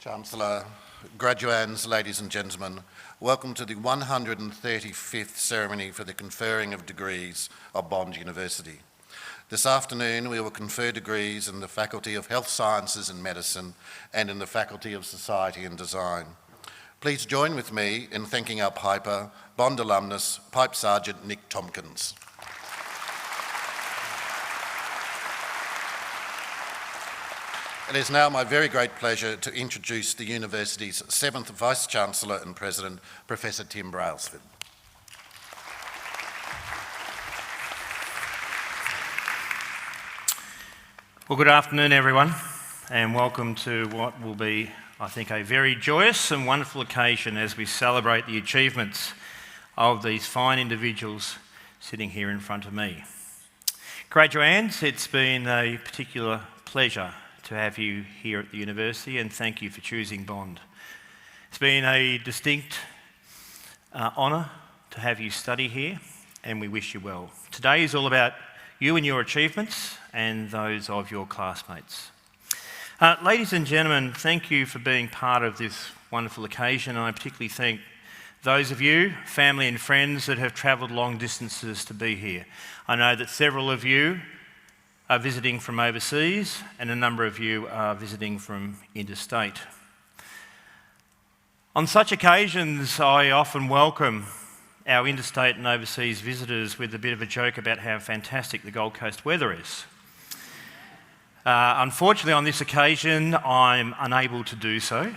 Chancellor, graduands, ladies and gentlemen, welcome to the 135th ceremony for the conferring of degrees of Bond University. This afternoon we will confer degrees in the Faculty of Health Sciences and Medicine and in the Faculty of Society and Design. Please join with me in thanking our Piper, Bond alumnus, Pipe Sergeant Nick Tompkins. It is now my very great pleasure to introduce the University's 7th Vice-Chancellor and President, Professor Tim Brailsford. Well, good afternoon everyone, and welcome to what will be, I think, a very joyous and wonderful occasion as we celebrate the achievements of these fine individuals sitting here in front of me. Graduands, it's been a particular pleasure to have you here at the University, and thank you for choosing Bond. It's been a distinct honour to have you study here, and we wish you well. Today is all about you and your achievements and those of your classmates. Ladies and gentlemen, thank you for being part of this wonderful occasion, and I particularly thank those of you, family and friends, that have travelled long distances to be here. I know that several of you are visiting from overseas, and a number of you are visiting from interstate. On such occasions, I often welcome our interstate and overseas visitors with a bit of a joke about how fantastic the Gold Coast weather is. Unfortunately, on this occasion, I'm unable to do so,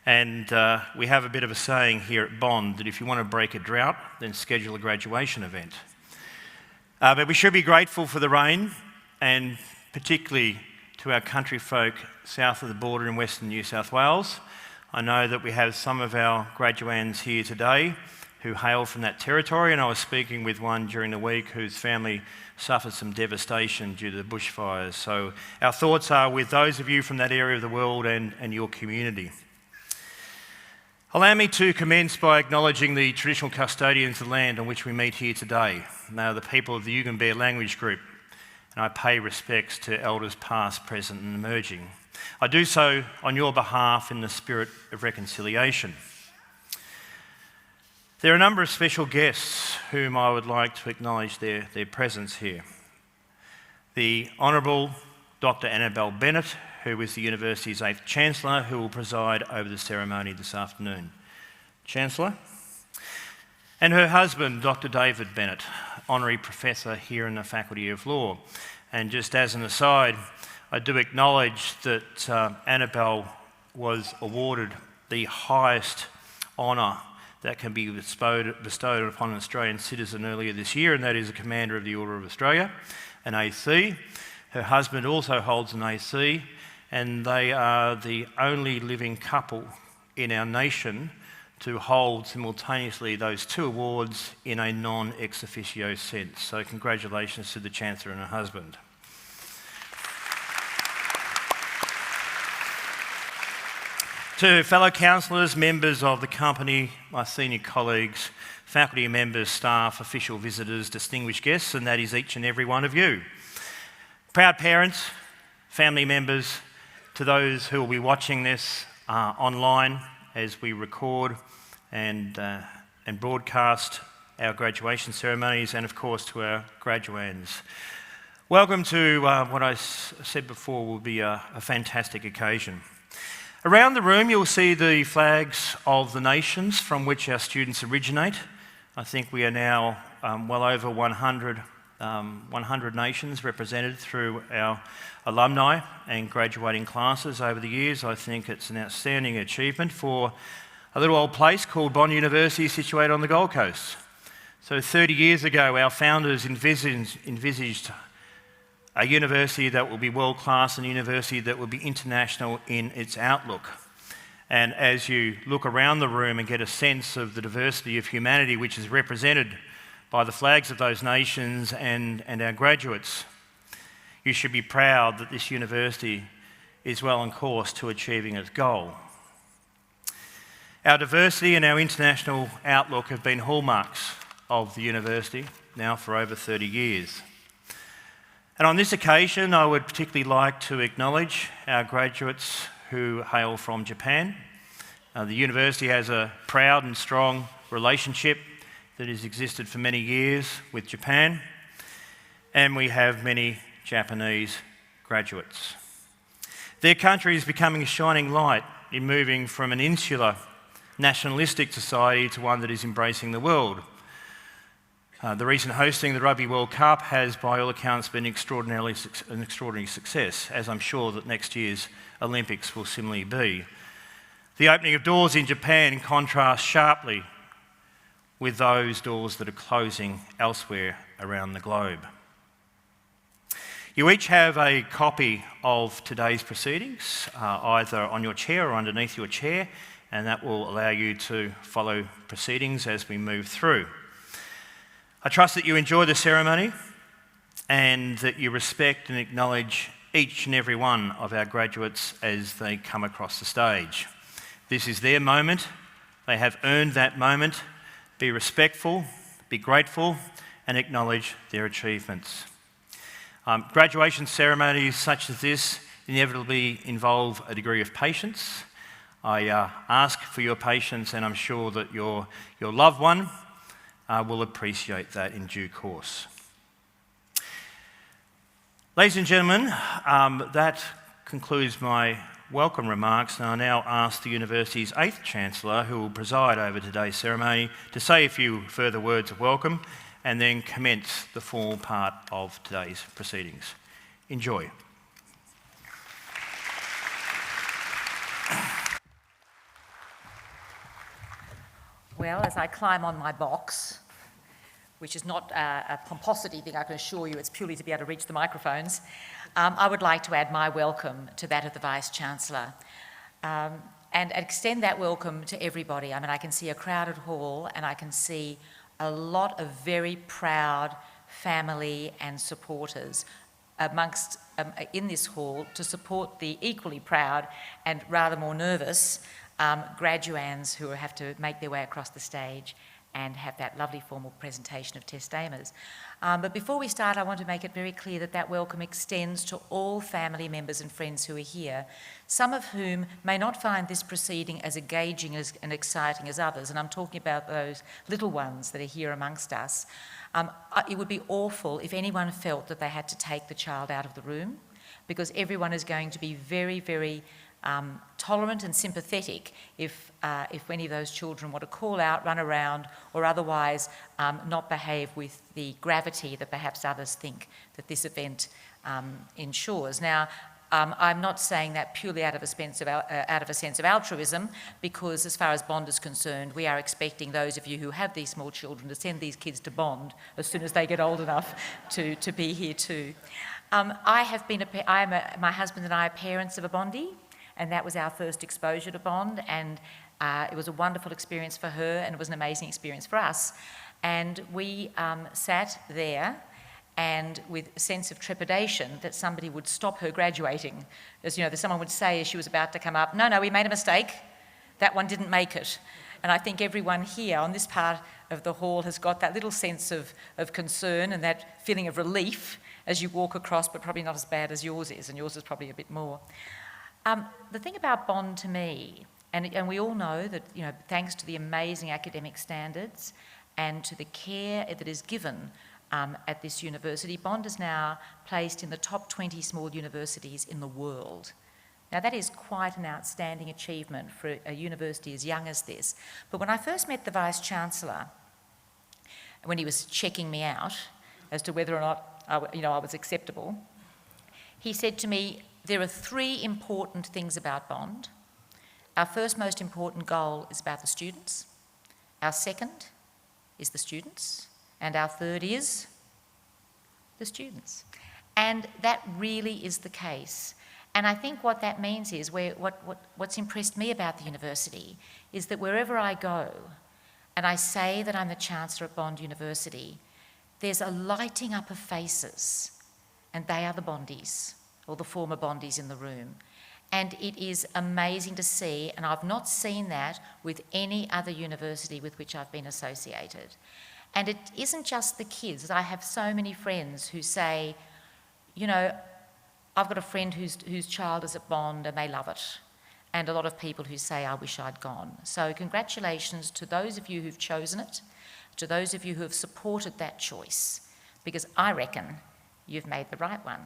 and we have a bit of a saying here at Bond that if you want to break a drought, then schedule a graduation event. But we should be grateful for the rain, and particularly to our country folk south of the border in Western New South Wales. I know that we have some of our graduands here today who hail from that territory, and I was speaking with one during the week whose family suffered some devastation due to the bushfires. So our thoughts are with those of you from that area of the world and your community. Allow me to commence by acknowledging the traditional custodians of the land on which we meet here today. They are the people of the Yugambeh language group, and I pay respects to elders past, present and emerging. I do so on your behalf in the spirit of reconciliation. There are a number of special guests whom I would like to acknowledge their presence here. The Honourable Dr. Annabelle Bennett, who is the University's 8th Chancellor, who will preside over the ceremony this afternoon. Chancellor. And her husband, Dr. David Bennett, Honorary Professor here in the Faculty of Law. And just as an aside, I do acknowledge that Annabelle was awarded the highest honour that can be bestowed upon an Australian citizen earlier this year, and that is a Commander of the Order of Australia, an AC. Her husband also holds an AC, and they are the only living couple in our nation to hold simultaneously those two awards in a non-ex officio sense. So congratulations to the Chancellor and her husband. To fellow councillors, members of the company, my senior colleagues, faculty members, staff, official visitors, distinguished guests, and that is each and every one of you. Proud parents, family members, to those who will be watching this online as we record and broadcast our graduation ceremonies, and of course to our graduands. Welcome to what I said before will be a fantastic occasion. Around the room you'll see the flags of the nations from which our students originate. I think we are now well over 100 nations represented through our alumni and graduating classes over the years. I think it's an outstanding achievement for a little old place called Bond University, situated on the Gold Coast. So 30 years ago, our founders envisaged a university that will be world-class and a university that will be international in its outlook. And as you look around the room and get a sense of the diversity of humanity which is represented by the flags of those nations and our graduates, you should be proud that this university is well on course to achieving its goal. Our diversity and our international outlook have been hallmarks of the university now for over 30 years. And on this occasion, I would particularly like to acknowledge our graduates who hail from Japan. The university has a proud and strong relationship that has existed for many years with Japan, and we have many Japanese graduates. Their country is becoming a shining light in moving from an insular, nationalistic society to one that is embracing the world. The recent hosting of the Rugby World Cup has, by all accounts, been an extraordinary success, as I'm sure that next year's Olympics will similarly be. The opening of doors in Japan contrasts sharply with those doors that are closing elsewhere around the globe. You each have a copy of today's proceedings, either on your chair or underneath your chair, and that will allow you to follow proceedings as we move through. I trust that you enjoy the ceremony and that you respect and acknowledge each and every one of our graduates as they come across the stage. This is their moment. They have earned that moment. Be respectful, be grateful, and acknowledge their achievements. Graduation ceremonies such as this inevitably involve a degree of patience. I ask for your patience, and I'm sure that your loved one will appreciate that in due course. Ladies and gentlemen, that concludes my welcome remarks, and I now ask the university's 8th Chancellor, who will preside over today's ceremony, to say a few further words of welcome and then commence the formal part of today's proceedings. Enjoy. Well, as I climb on my box, which is not a pomposity thing, I can assure you, it's purely to be able to reach the microphones, I would like to add my welcome to that of the Vice-Chancellor and extend that welcome to everybody. I mean, I can see a crowded hall and I can see a lot of very proud family and supporters amongst in this hall to support the equally proud and rather more nervous graduands who have to make their way across the stage and have that lovely formal presentation of testamers. But before we start, I want to make it very clear that that welcome extends to all family members and friends who are here, some of whom may not find this proceeding as engaging and exciting as others, and I'm talking about those little ones that are here amongst us. It would be awful if anyone felt that they had to take the child out of the room, because everyone is going to be very, very tolerant and sympathetic if any of those children want to call out, run around, or otherwise not behave with the gravity that perhaps others think that this event ensures. Now, I'm not saying that purely out of a sense of altruism, because as far as Bond is concerned, we are expecting those of you who have these small children to send these kids to Bond as soon as they get old enough to be here too. My husband and I are parents of a Bondie, and that was our first exposure to Bond, and it was a wonderful experience for her, and it was an amazing experience for us. And we sat there, and with a sense of trepidation that somebody would stop her graduating. As you know, that someone would say as she was about to come up, no, we made a mistake, that one didn't make it. And I think everyone here on this part of the hall has got that little sense of concern and that feeling of relief as you walk across, but probably not as bad as yours is, and yours is probably a bit more. The thing about Bond to me, and we all know that, you know, thanks to the amazing academic standards and to the care that is given at this university, Bond is now placed in the top 20 small universities in the world. Now that is quite an outstanding achievement for a university as young as this. But when I first met the Vice-Chancellor, when he was checking me out as to whether or not I was acceptable, he said to me, there are 3 important things about Bond. Our first most important goal is about the students. Our second is the students. And our third is the students. And that really is the case. And I think what that means is, what's impressed me about the university is that wherever I go, and I say that I'm the Chancellor at Bond University, there's a lighting up of faces, and they are the Bondies, or the former Bondies in the room. And it is amazing to see, and I've not seen that with any other university with which I've been associated. And it isn't just the kids. I have so many friends who say, you know, I've got a friend whose child is at Bond and they love it. and a lot of people who say, I wish I'd gone. So congratulations to those of you who've chosen it, to those of you who have supported that choice, because I reckon you've made the right one.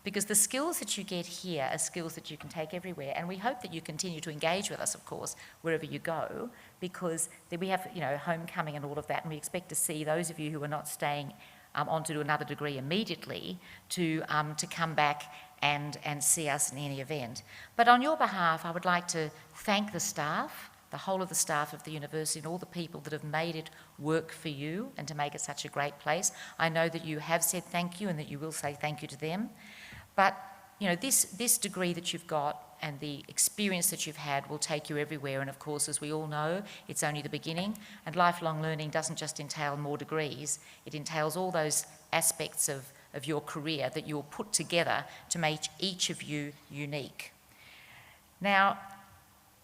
Because the skills that you get here are skills that you can take everywhere, and we hope that you continue to engage with us, of course, wherever you go, because we have, homecoming and all of that, and we expect to see those of you who are not staying on to do another degree immediately to come back and see us in any event. But on your behalf, I would like to thank the staff, the whole of the staff of the university, and all the people that have made it work for you and to make it such a great place. I know that you have said thank you and that you will say thank you to them. But, this degree that you've got and the experience that you've had will take you everywhere. And of course, as we all know, it's only the beginning. And lifelong learning doesn't just entail more degrees. It entails all those aspects of your career that you'll put together to make each of you unique. Now,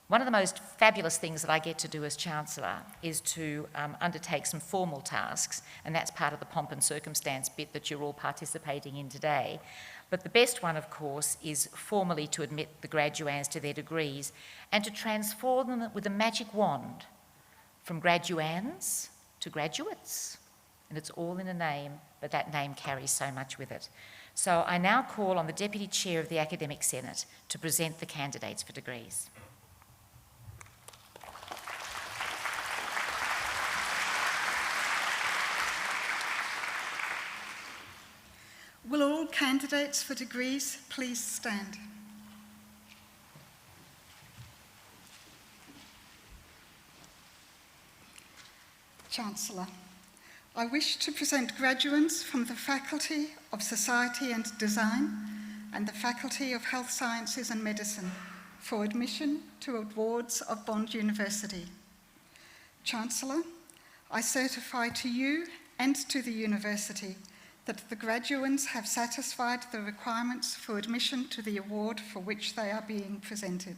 one of the most fabulous things that I get to do as Chancellor is to undertake some formal tasks, and that's part of the pomp and circumstance bit that you're all participating in today. But the best one, of course, is formally to admit the graduands to their degrees and to transform them with a magic wand from graduands to graduates. And it's all in a name, but that name carries so much with it. So I now call on the Deputy Chair of the Academic Senate to present the candidates for degrees. Will all candidates for degrees please stand? Chancellor, I wish to present graduates from the Faculty of Society and Design and the Faculty of Health Sciences and Medicine for admission to awards of Bond University. Chancellor, I certify to you and to the university that the graduands have satisfied the requirements for admission to the award for which they are being presented.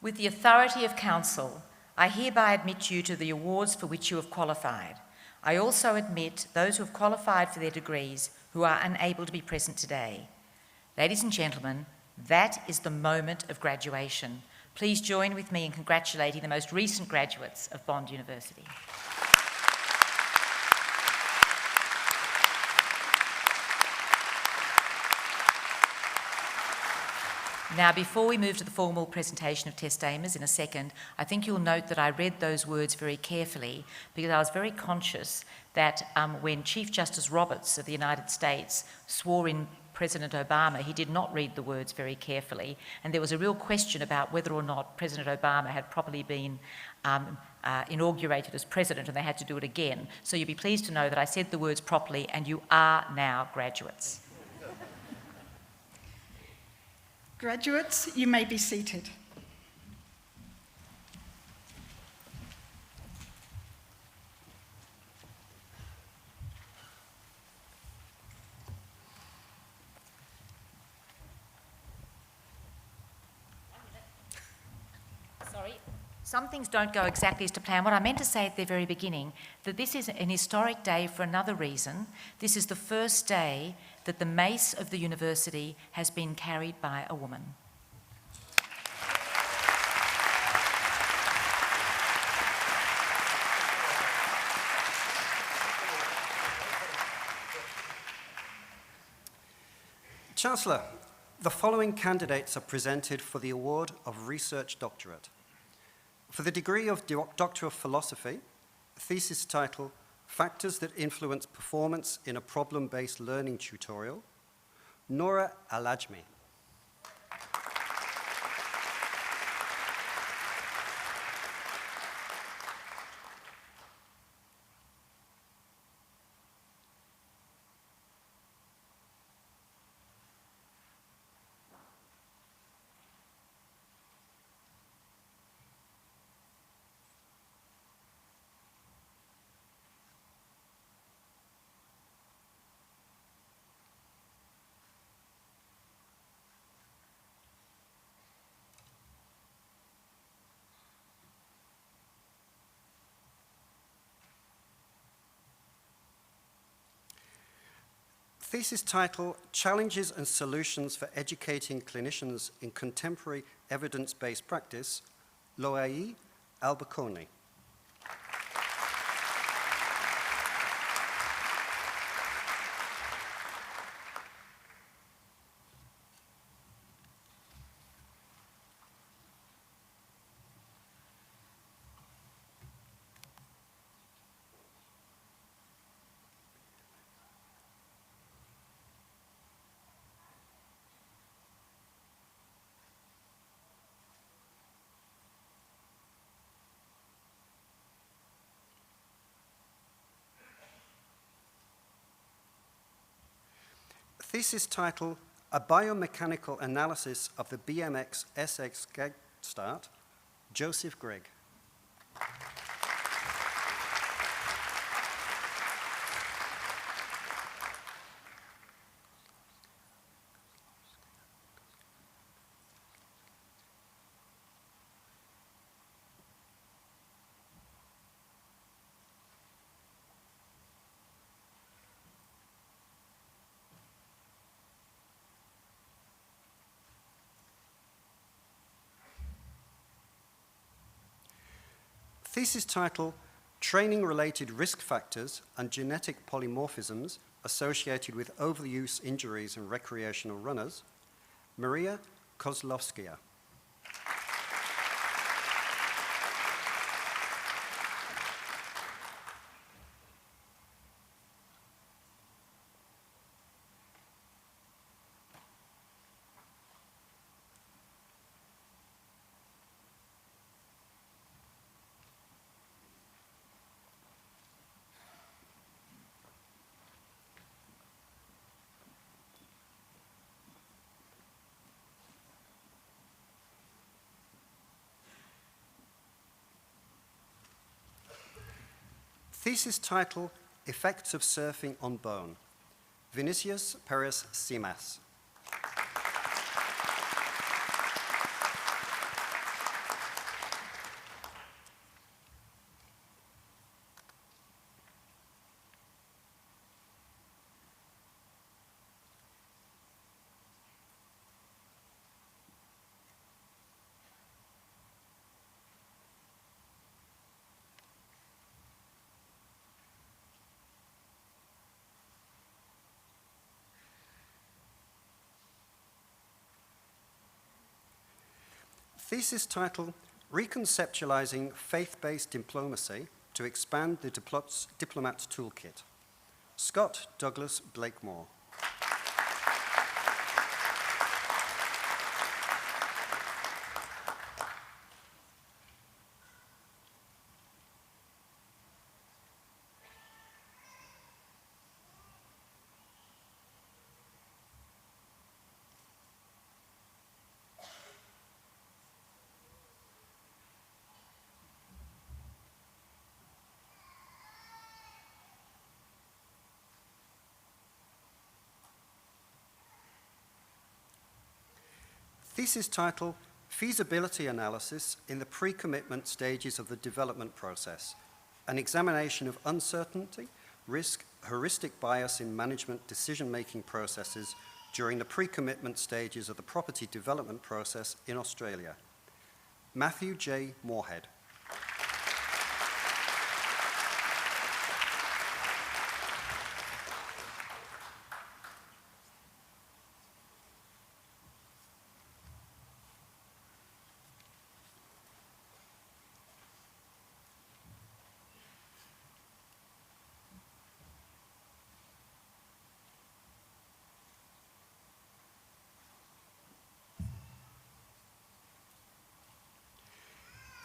With the authority of Council, I hereby admit you to the awards for which you have qualified. I also admit those who have qualified for their degrees who are unable to be present today. Ladies and gentlemen, that is the moment of graduation. Please join with me in congratulating the most recent graduates of Bond University. Now, before we move to the formal presentation of testamers in a second, I think you'll note that I read those words very carefully because I was very conscious that when Chief Justice Roberts of the United States swore in President Obama, he did not read the words very carefully, and there was a real question about whether or not President Obama had properly been inaugurated as president, and they had to do it again. So you'll be pleased to know that I said the words properly, and you are now graduates. Graduates, you may be seated. Sorry, some things don't go exactly as to plan. What I meant to say at the very beginning, that this is an historic day for another reason. This is the first day that the mace of the university has been carried by a woman. Chancellor, the following candidates are presented for the award of Research Doctorate. For the degree of Doctor of Philosophy, thesis title, Factors that Influence Performance in a Problem-Based Learning Tutorial, Nora Al-Ajmi. Thesis title, Challenges and Solutions for Educating Clinicians in Contemporary Evidence-Based Practice, Loai Albaconi. Thesis title, A Biomechanical Analysis of the BMX SX Gag Start, Joseph Grigg. Thesis title, Training-Related Risk Factors and Genetic Polymorphisms Associated with Overuse Injuries in Recreational Runners, Maria Kozlovskaya. Thesis title, Effects of Surfing on Bone, Vinicius Perez Simas. Thesis title, Reconceptualizing Faith-Based Diplomacy to Expand the Diplomat's Toolkit, Scott Douglas Blakemore. Thesis title, Feasibility Analysis in the Pre-Commitment Stages of the Development Process, an examination of uncertainty, risk, heuristic bias in management decision-making processes during the pre-commitment stages of the property development process in Australia. Matthew J. Moorhead.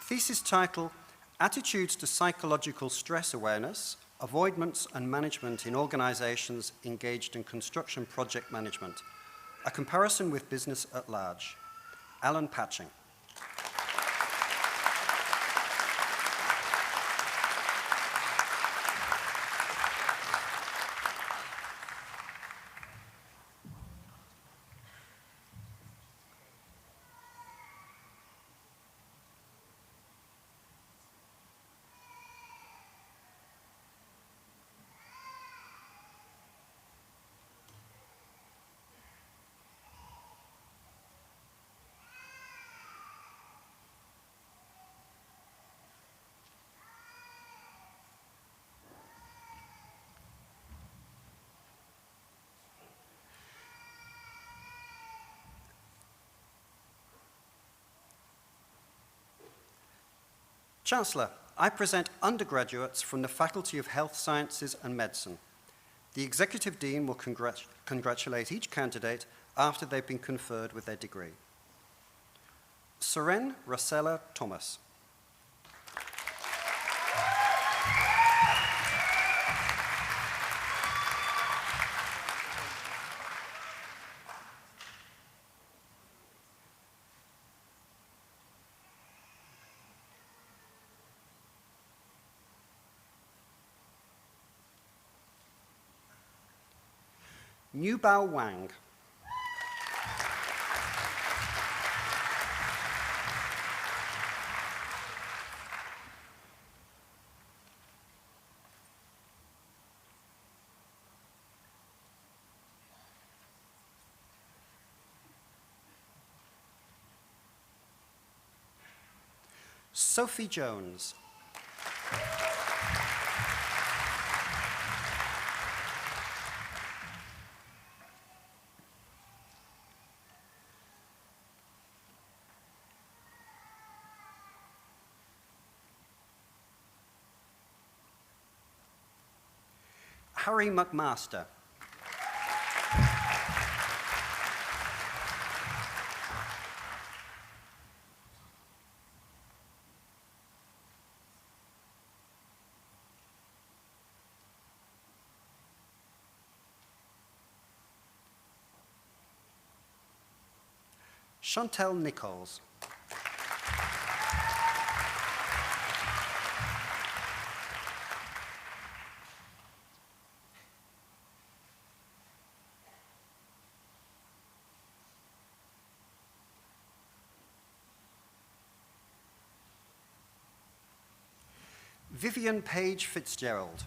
Thesis title, Attitudes to Psychological Stress Awareness, Avoidance and Management in Organizations Engaged in Construction Project Management, a comparison with business at large. Alan Patching. Chancellor, I present undergraduates from the Faculty of Health Sciences and Medicine. The Executive Dean will congratulate each candidate after they've been conferred with their degree. Soren Rosella Thomas. Nubao Wang. Sophie Jones. Harry McMaster. Chantel Nichols. Vivian Page Fitzgerald.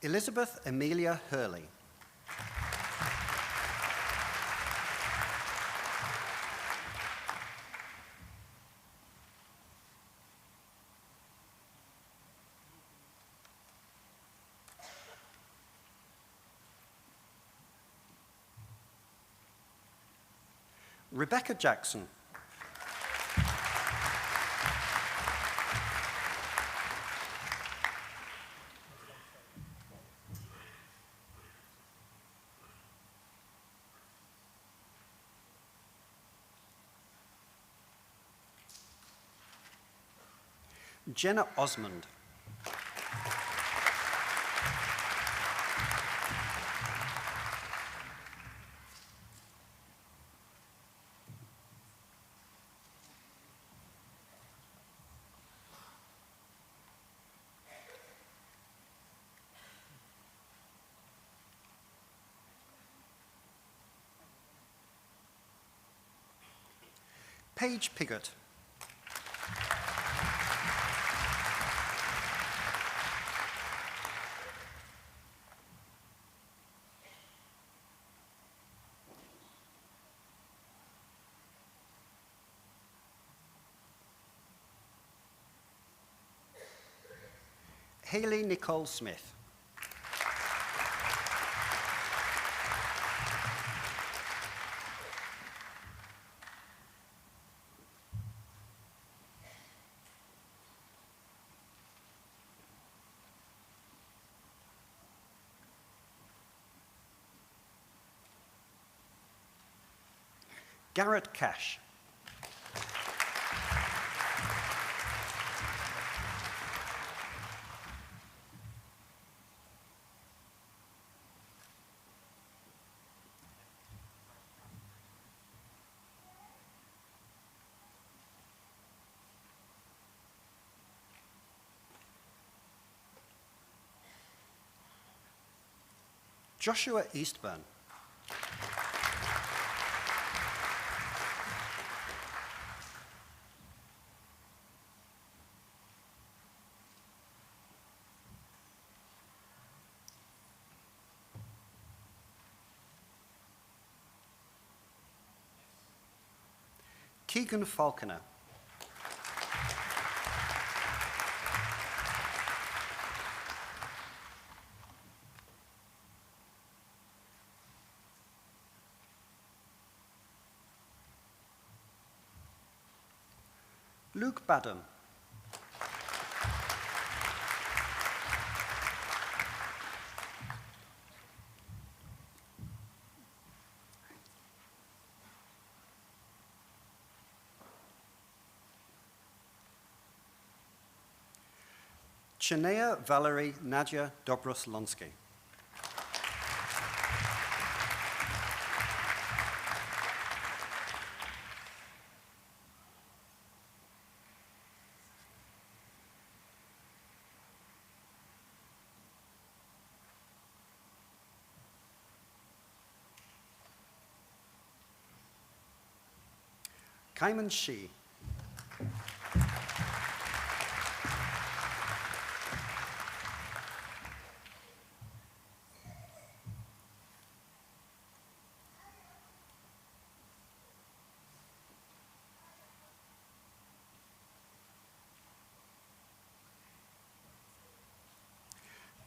Elizabeth Amelia Hurley. Rebecca Jackson. Jenna Osmond. Paige Piggott. Hayley Nicole Smith. Garrett Cash. Joshua Eastburn. Keegan Falconer. Luke Badham. Chinea Valerie Nadia Dobroslonsky. Kaiman Shi.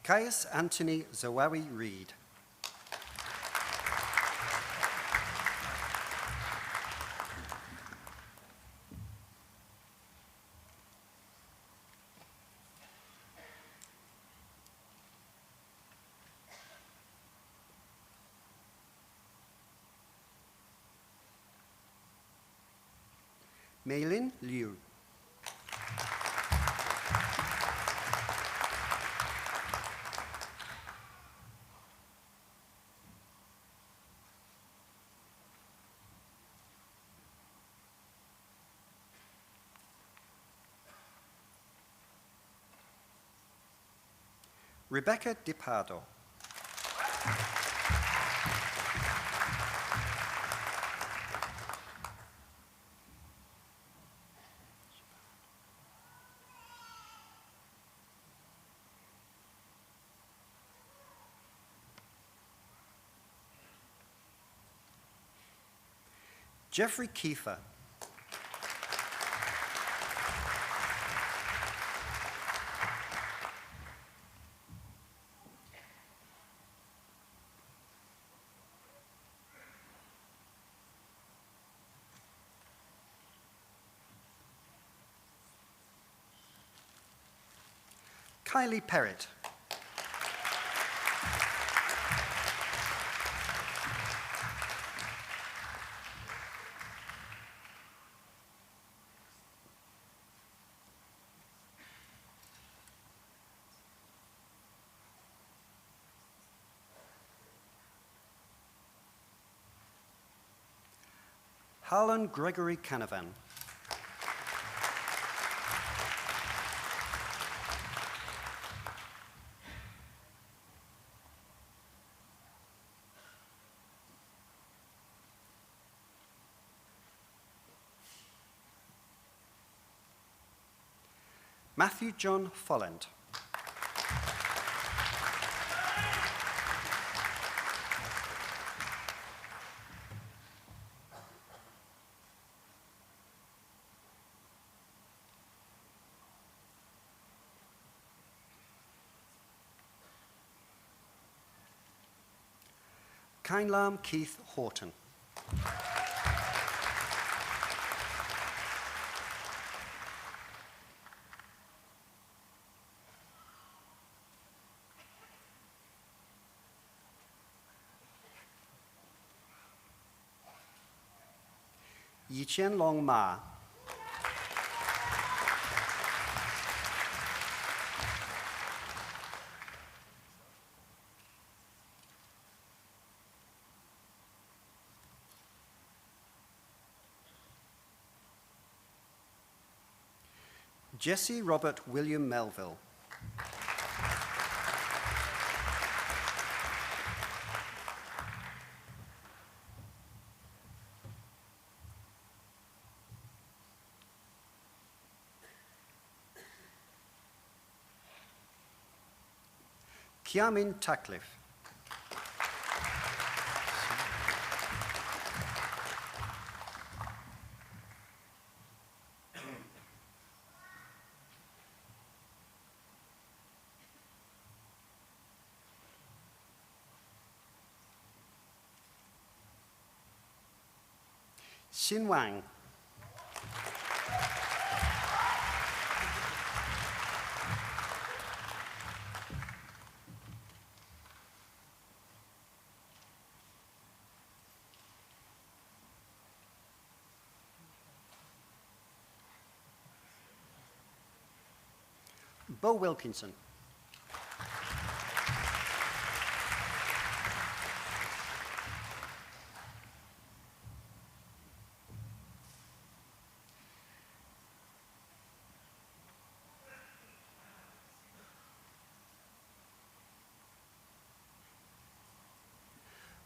Caius Anthony Zawawi Reed. Meilin Liu. Rebecca Di Pardo. Jeffrey Kiefer. Kylie Perrett. Harlan Gregory Canavan. Matthew John Folland. Kainlam Keith Horton. Yiqian Long Ma. Jesse Robert William Melville. Kiamin Taklif. Xin Wang. Bo Wilkinson.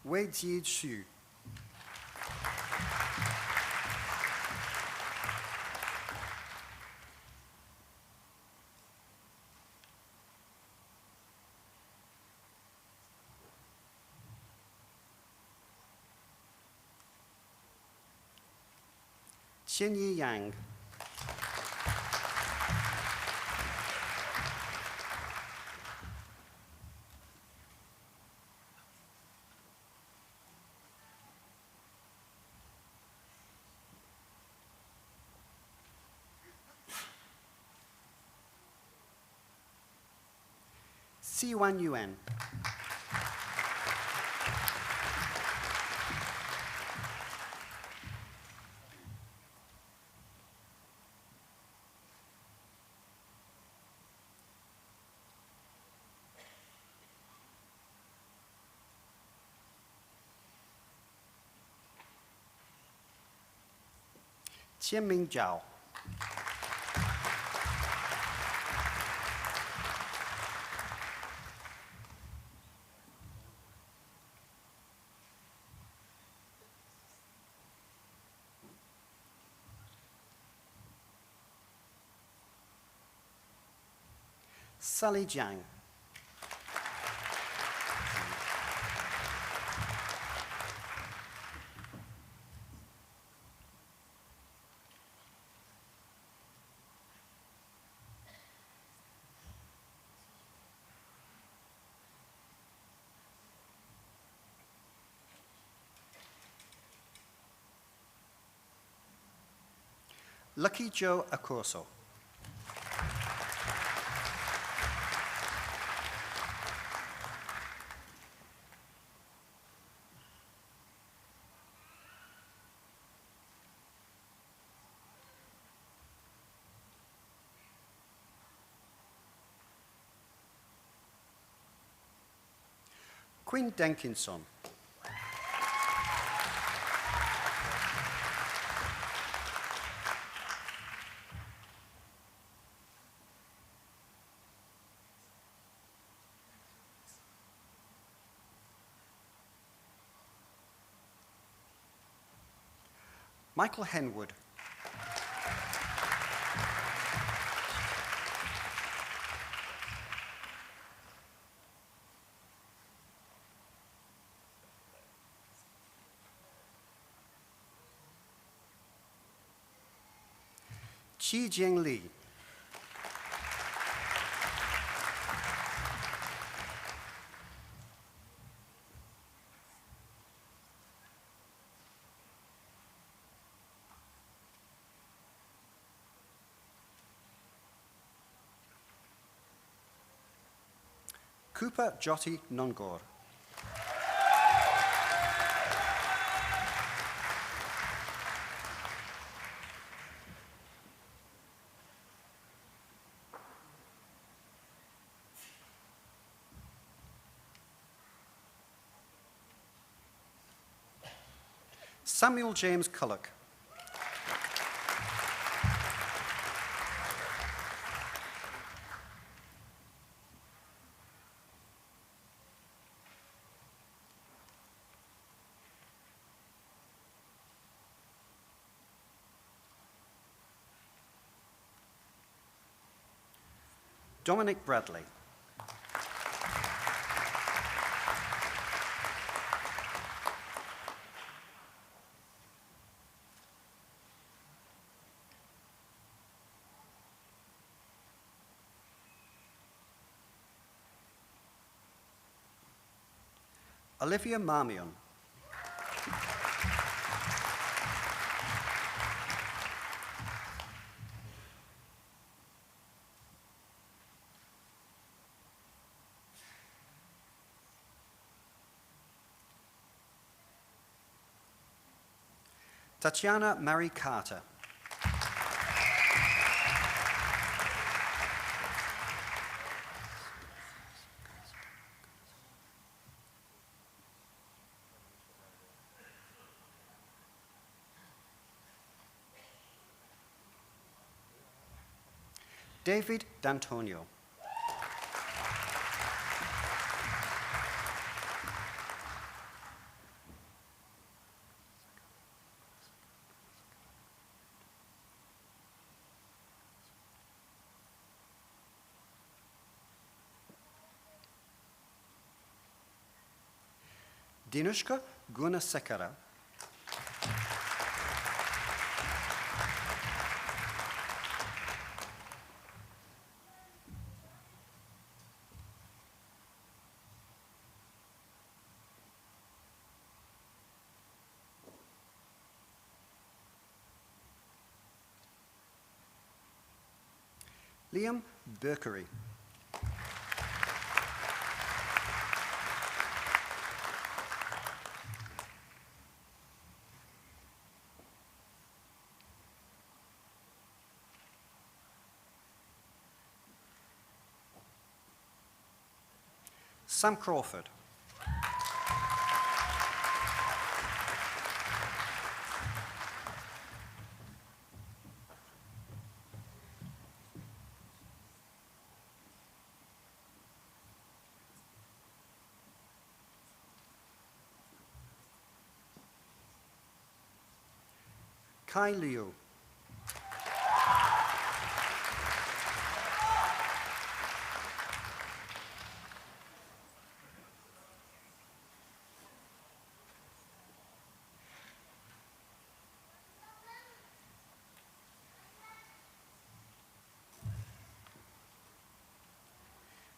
Wei Jie Xu. Qian Yi Yang. Siwan Yuan. Qianming Zhao. Sally Jiang. Lucky Joe Acorso. Quinn Denkinson. Michael Henwood. Qi Jiang Li. Cooper Jyoti Nongor. Samuel James Culloch. Dominic Bradley. Olivia Marmion. Tatiana Marie Carter. David D'Antonio. Dinushka Gunasekara. Liam Berkery. Sam Crawford. Kai Liu.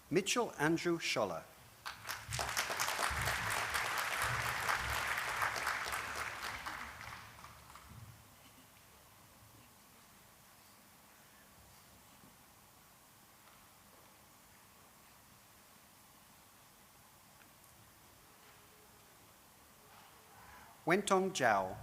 Mitchell Andrew Scholler. Wentong Zhao.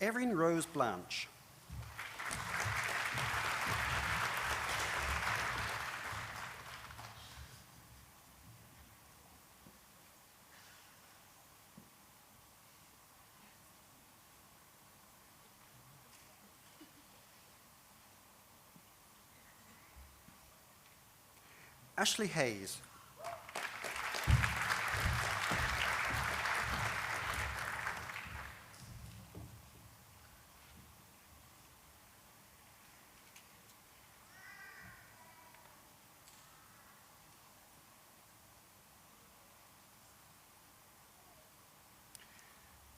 Erin Rose Blanche. Ashley Hayes.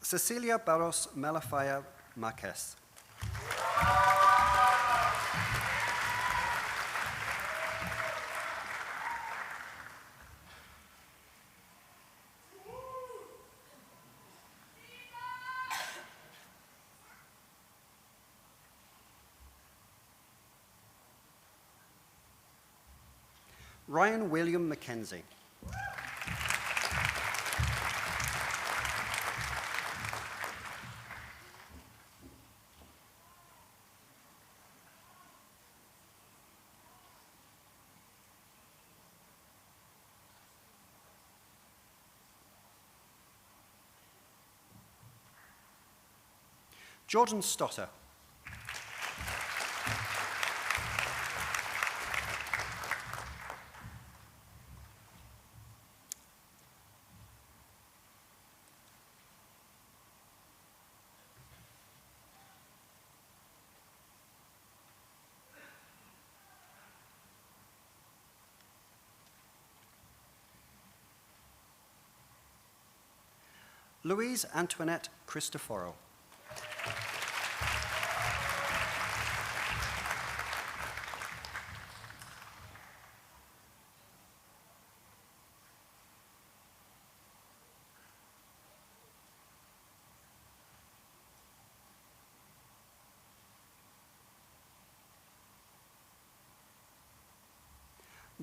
Cecilia Barros Malafaya Marquez. Ryan William Mackenzie. Jordan Stotter. Louise Antoinette Cristoforo.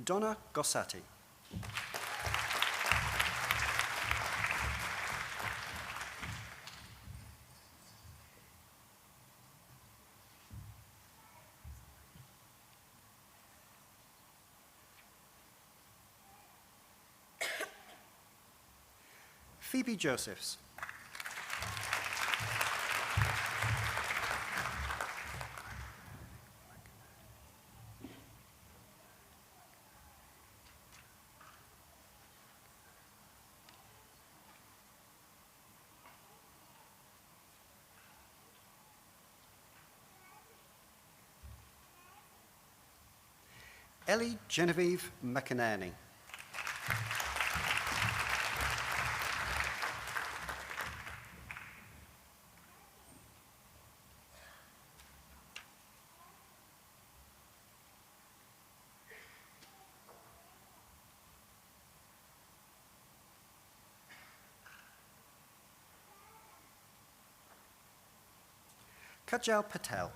Donna Gossati. Phoebe Josephs. Ellie Genevieve McInerney. Kajal Patel.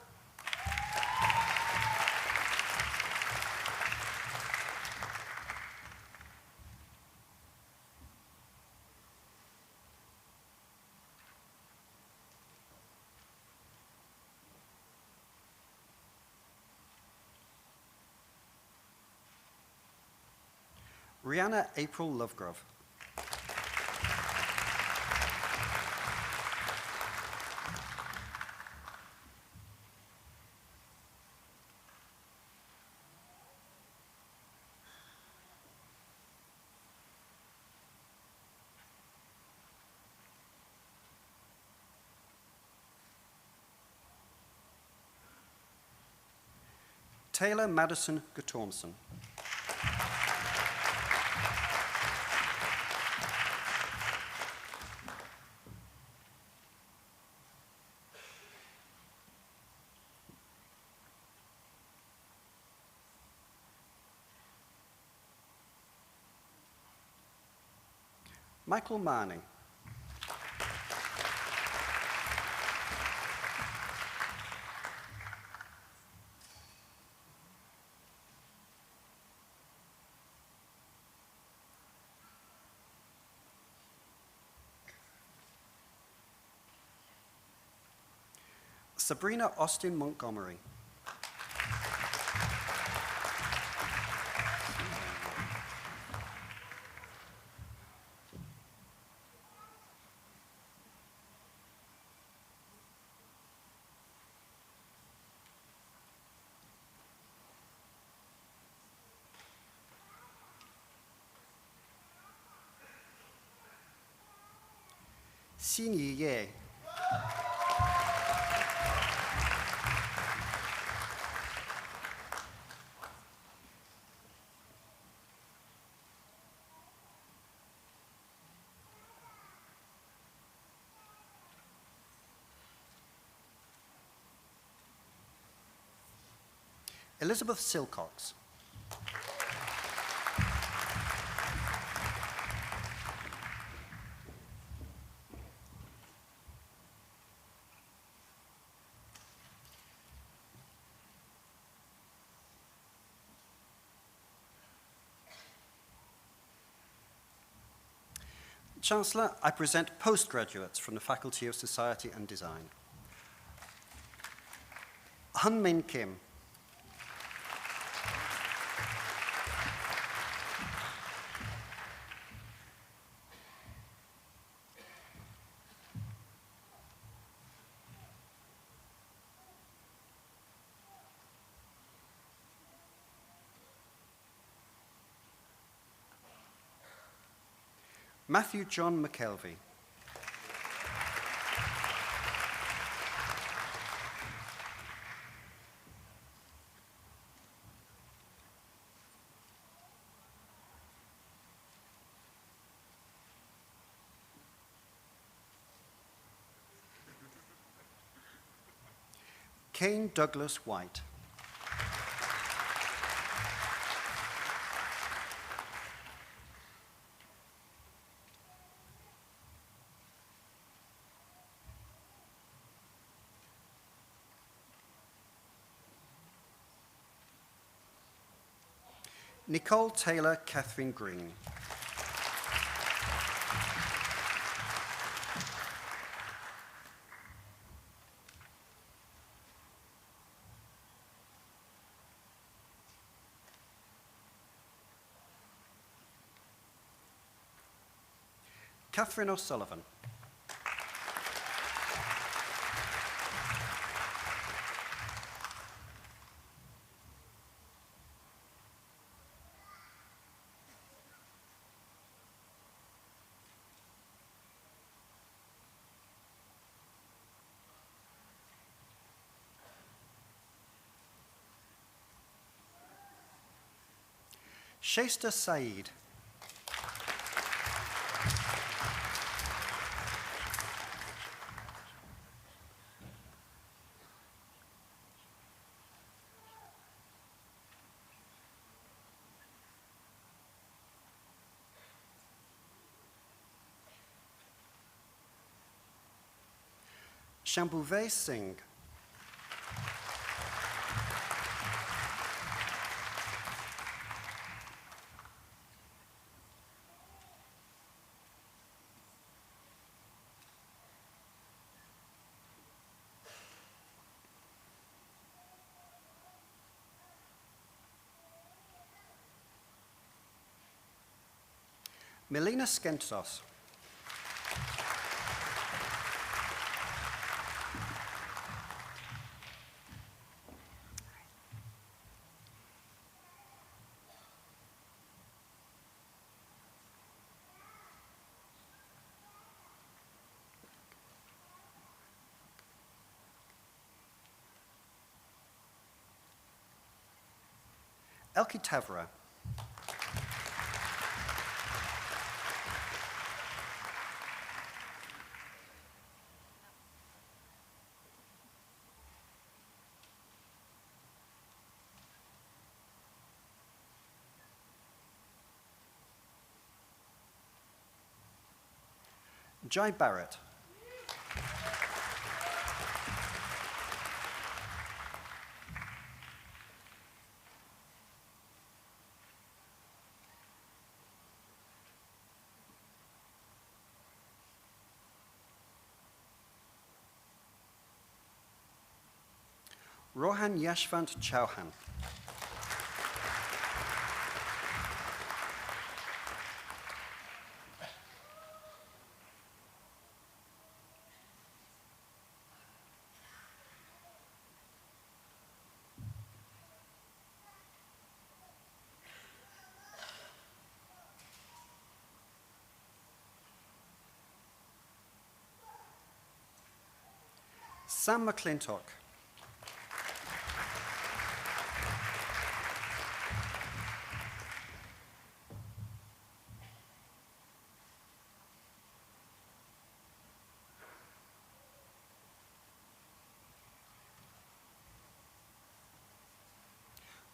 Rihanna April Lovegrove. Taylor Madison Guttormson. Michael Marney. Sabrina Austin Montgomery. Xinyi Ye. Elizabeth Silcox. Chancellor, I present postgraduates from the Faculty of Society and Design. Han Min Kim. Matthew John McKelvey. Kane Douglas White. Nicole Taylor Catherine Green. Catherine O'Sullivan. Shaista Saeed. Shambhuve Singh. Melina Skentos. Elki Tavra. Jai Barrett. Rohan Yashvant Chauhan. Sam McClintock.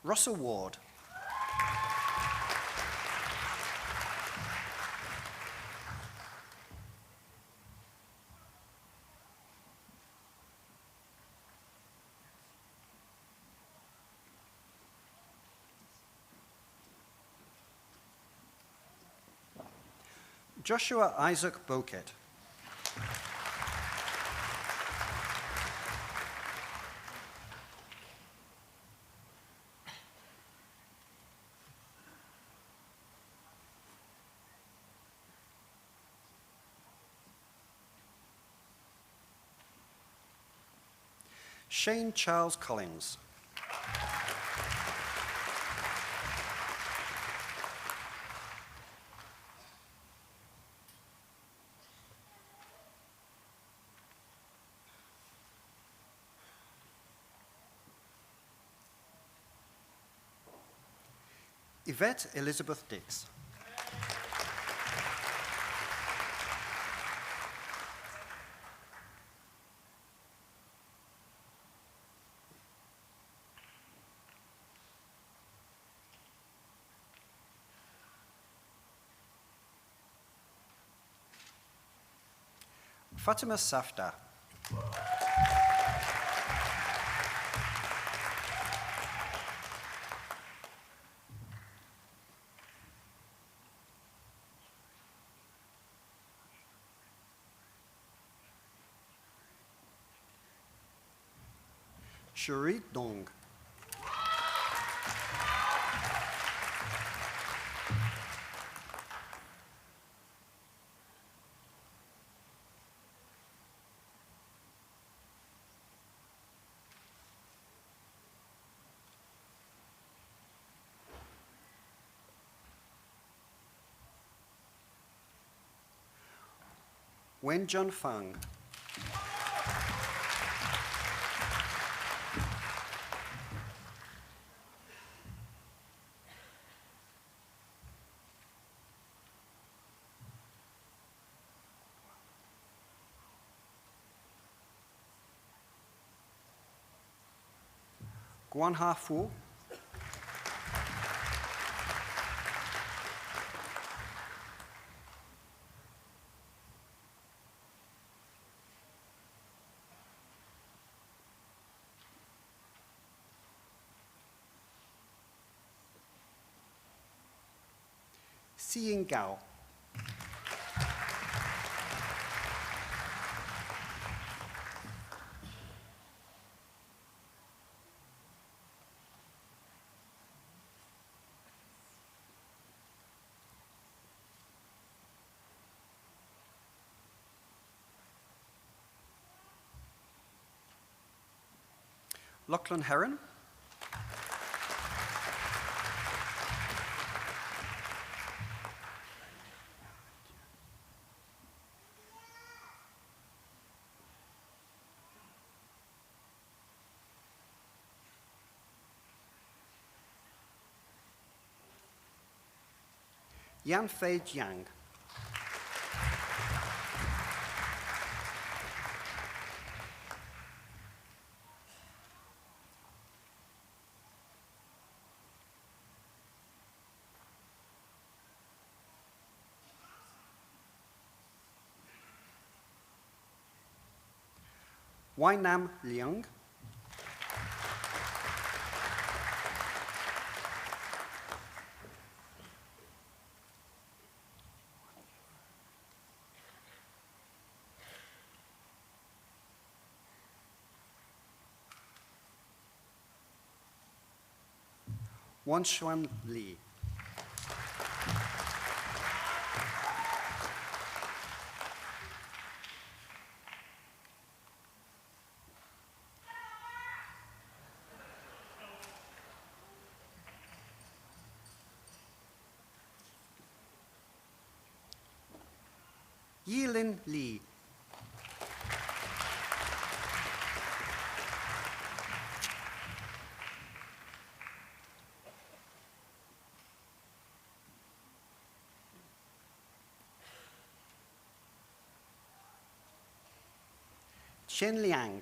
Russell Ward. Joshua Isaac Boket. Shane Charles Collins. Yvette Elizabeth Dix. Fatima Safda. Shuri Dong. Wen Jun Fang. Guan Ha Fu. Xiying Gao. Lachlan Heron. Yan Fei Jiang. Wai Nam Liang. Wan Xuan Li. Yilin Li. Chen Liang.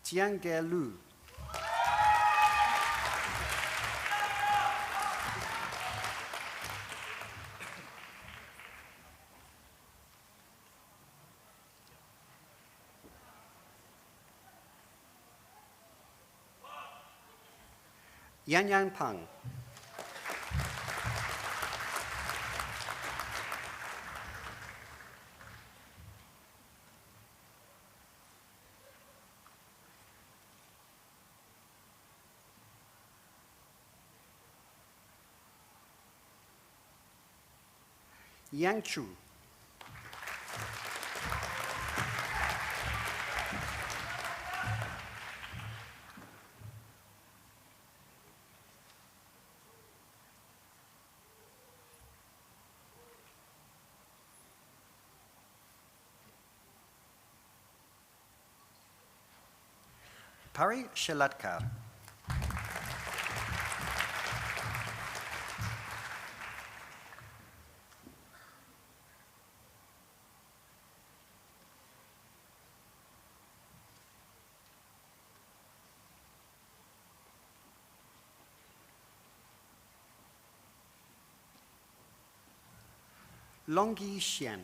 Tiange Lu. Yan Yang Pang. Yang Chu. Pari Shelatkar. Longyi Xian.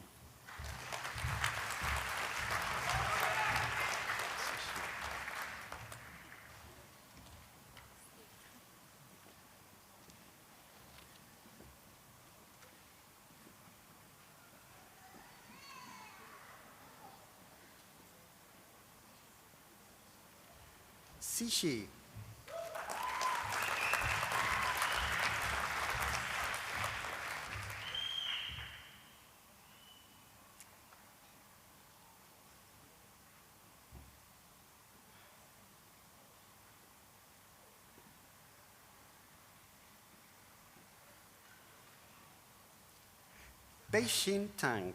西西。北新汤。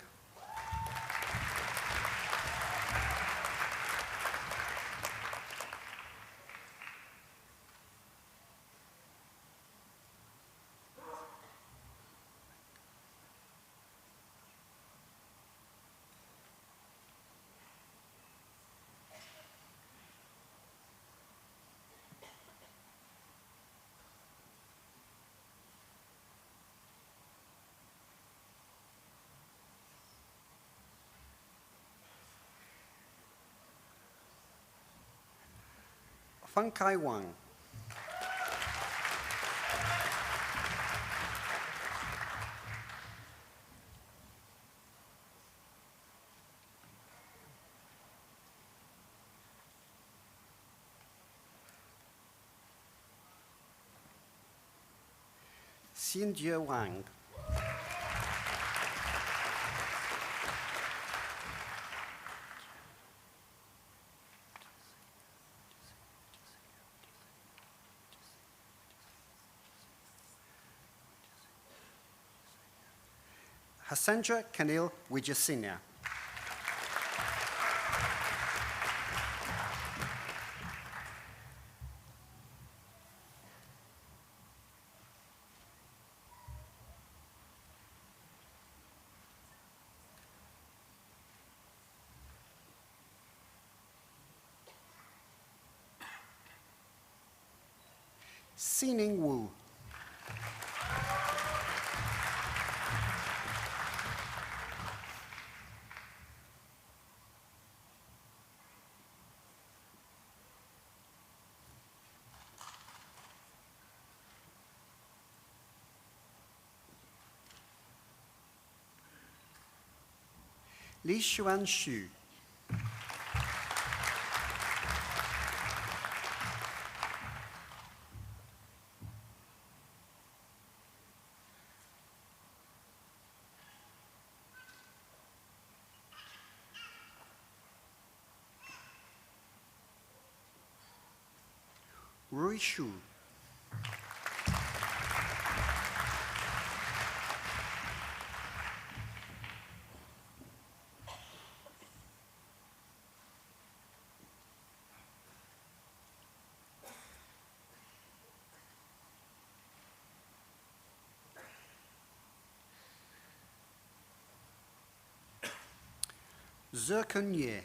方开王。新觉王。Hassandra Kanil Wijasina. Sining Wu. Li Xuan Xu. Rui Shu. Zirconnier.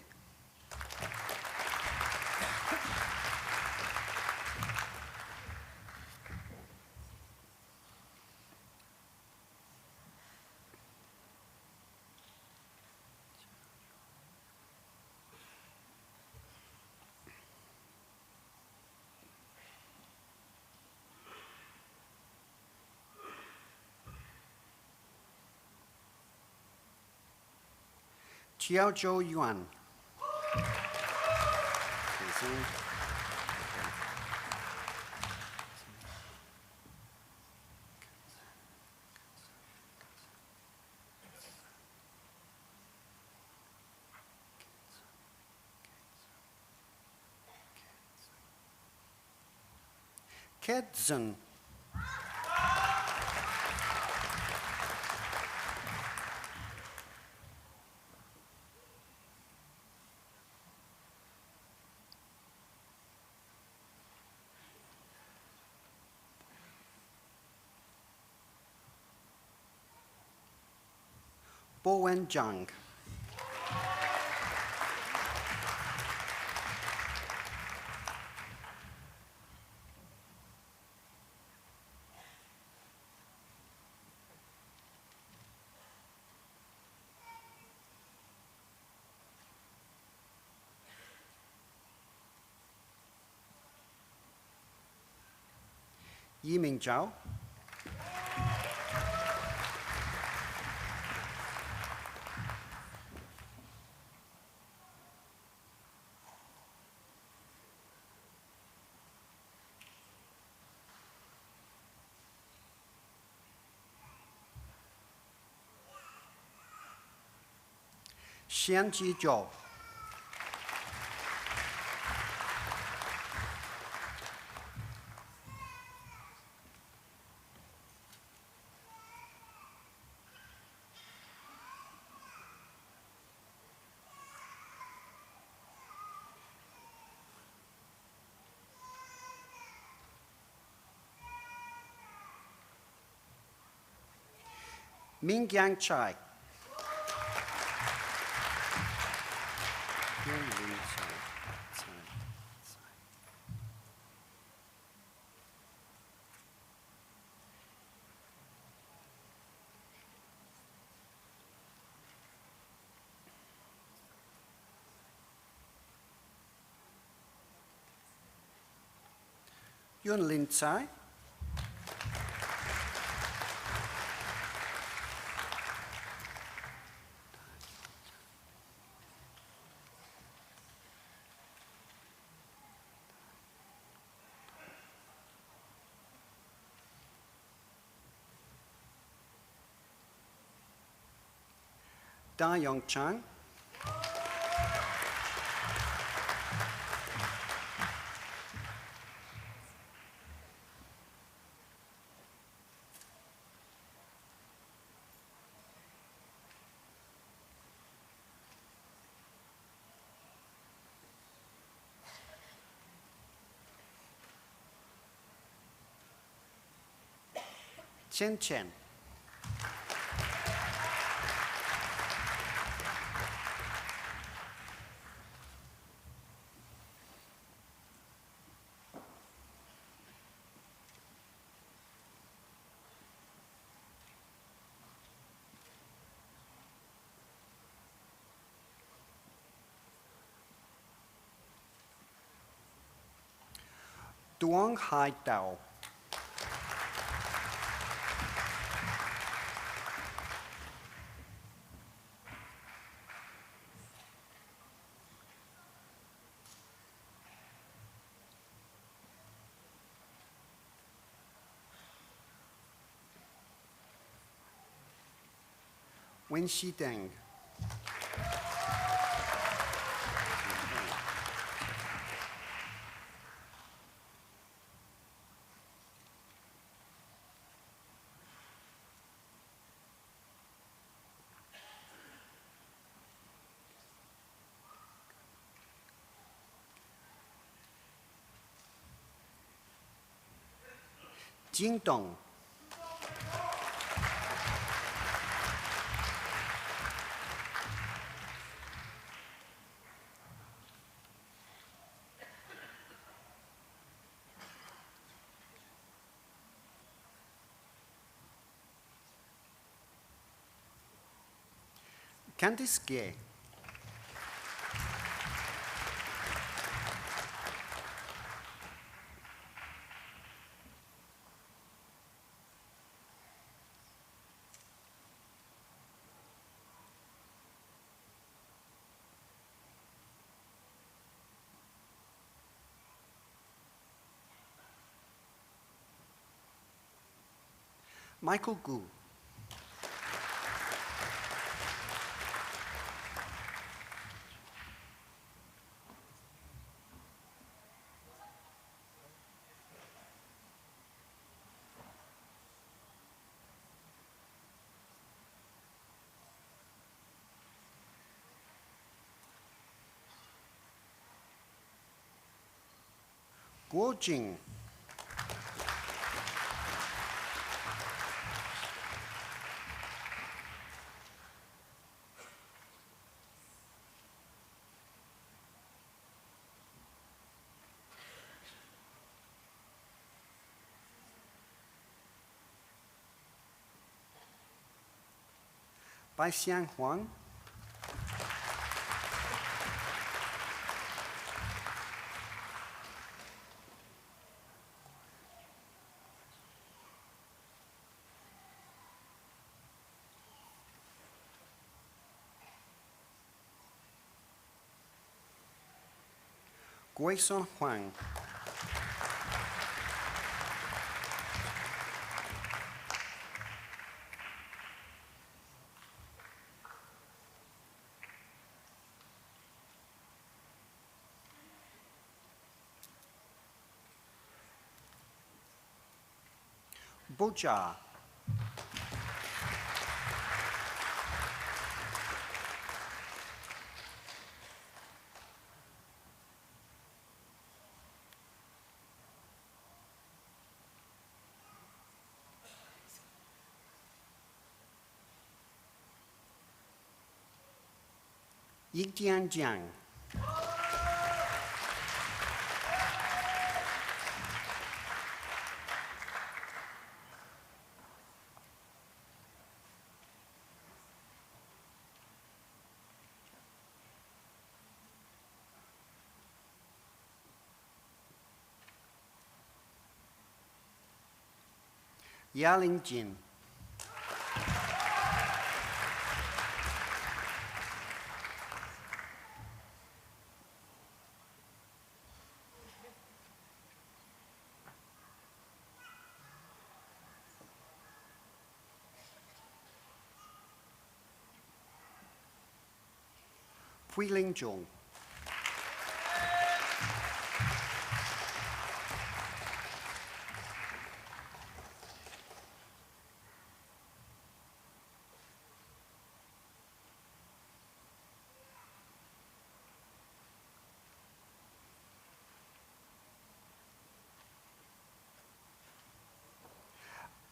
Qiaozhou Yuan. Kedzun. Bowen Zhang. Yiming Zhao. Xianji Zhou. Mingyang Chai. Yun Lin Tsai. Da Yong Chang. Chen Chen. Duong Hai Dao. Wen Shi Deng. Jing Dong. Candice Gay. Michael Gu. Guo Jing. Bai Xiang Huang. Guisun Huang. Buja. Yigjian Jiang. Yaling Jin. Puiling Zhong.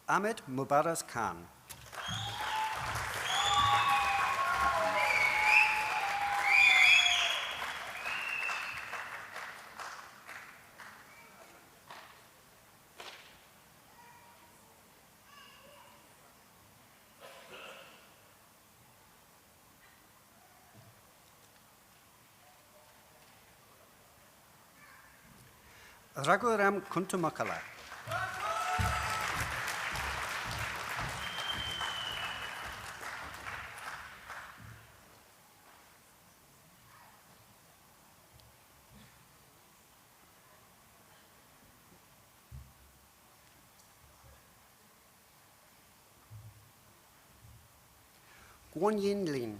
Ahmed Mubaraz Khan. Raghuram Kuntumakala. Guan Yin Lin.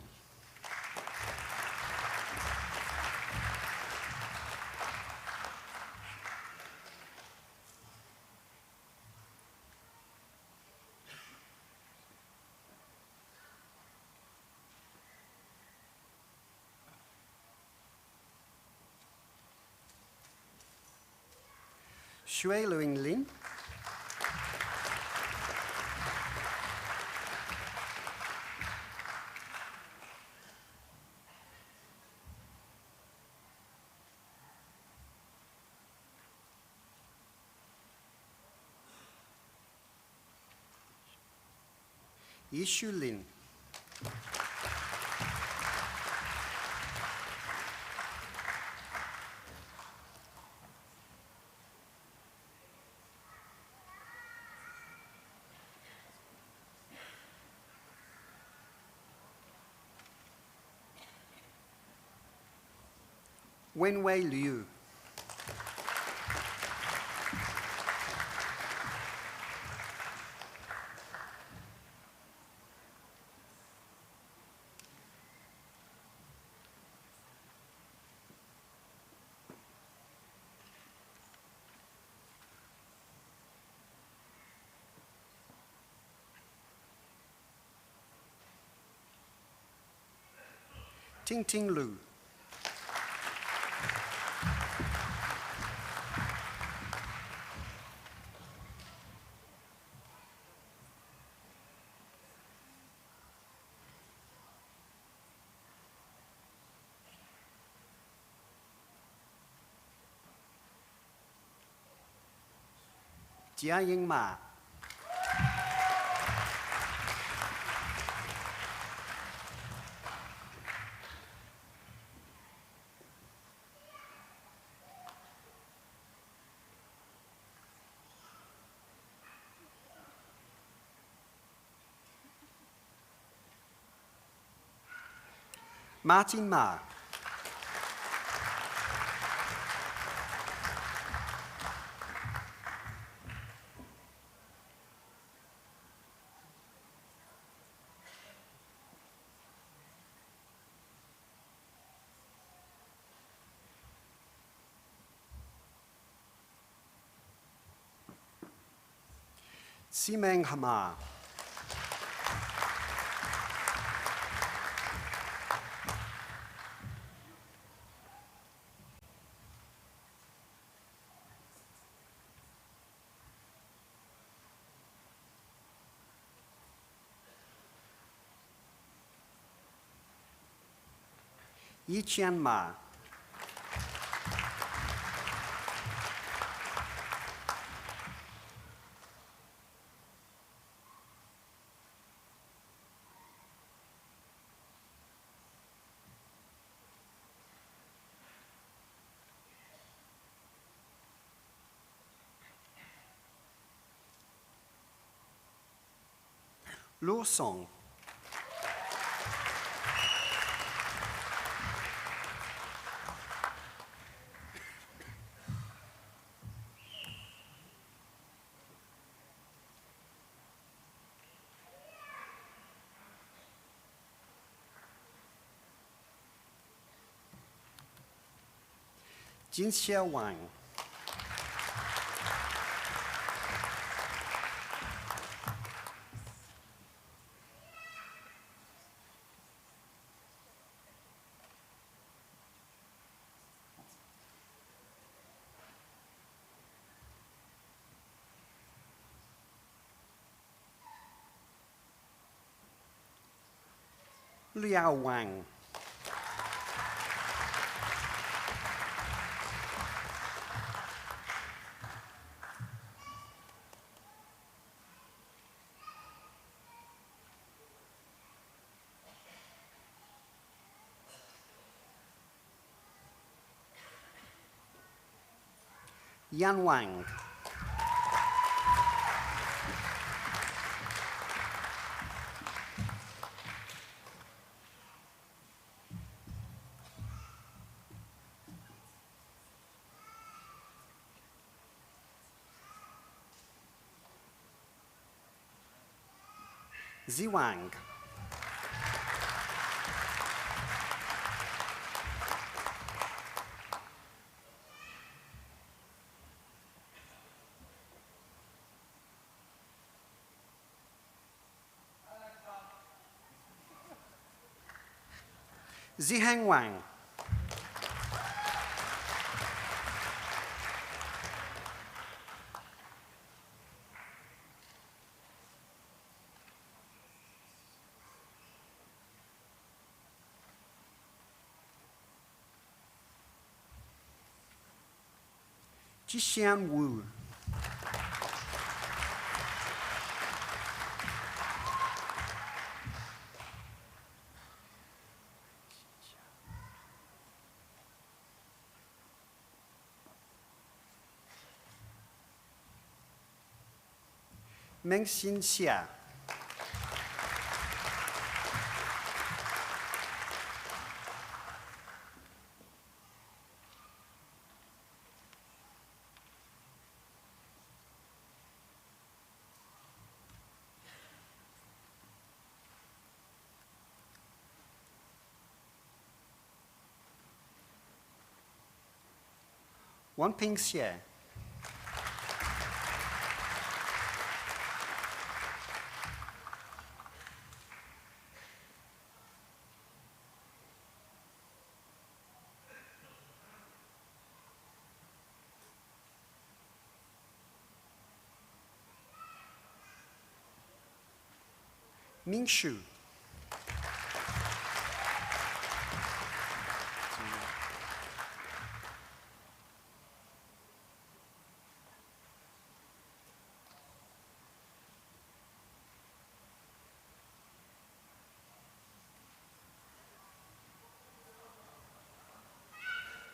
Shui Luing Lin. Yishu Lin. Wenwei Liu. Ting Ting Lu. Jia Ying Ma. Martin Ma. Simeng Hama. Yiqian Ma. Luo Song. Jinxia Wang. Liao Wang. Yan Wang. Ziwang. Ziheng Wang. Jixian Wu. Meng Xin Xia. Wan Ping Xie. Ming Shu.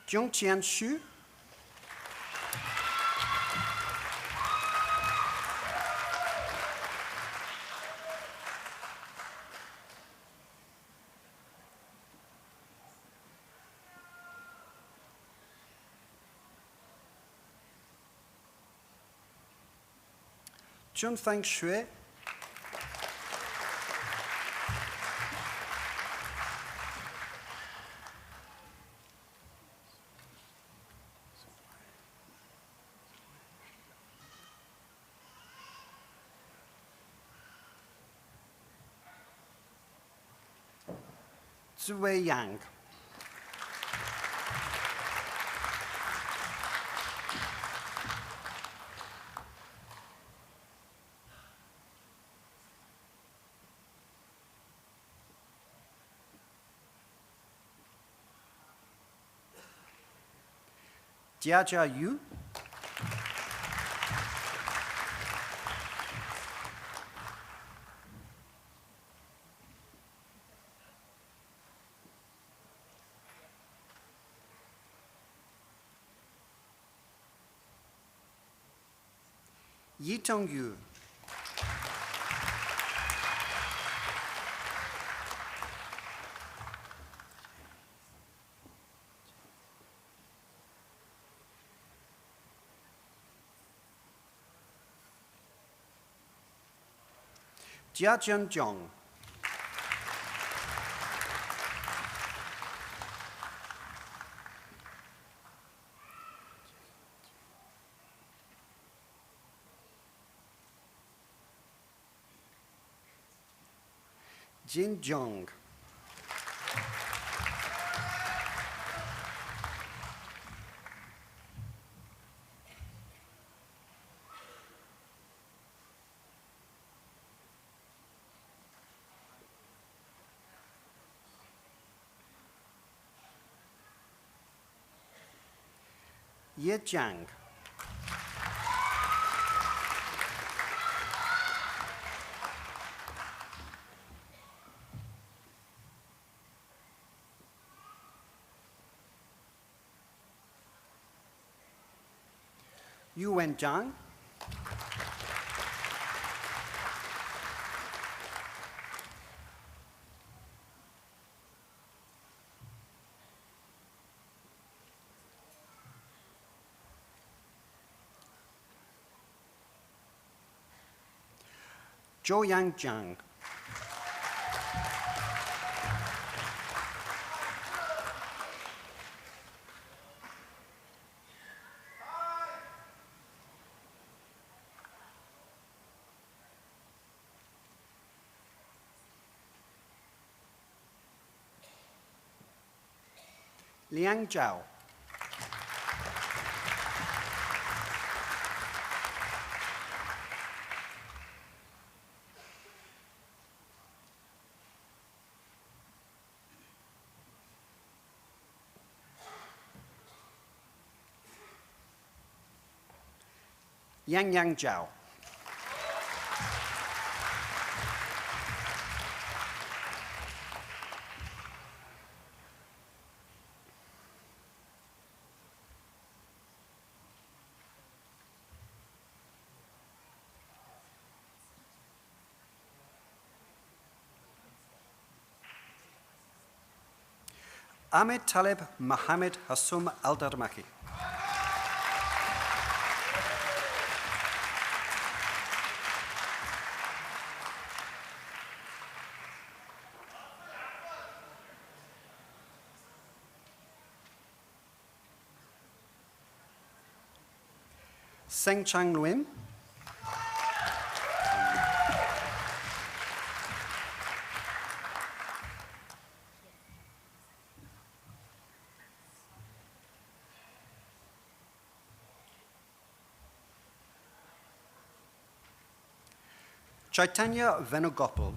Zhongqian Xu. Chunfeng Xue. Zui Yang. Jiajia Yu. Yitong Yu. Jiajian Zhong. Jin Zhong. Ye Jiang. Yu Wen Zhang. Zhou Yang Jiang. Liang Zhao. Yang Zhao. Ahmed Taleb Mohammed Hassum Al-Darmaki. Seng Chang Luim. Chaitanya Venugopal.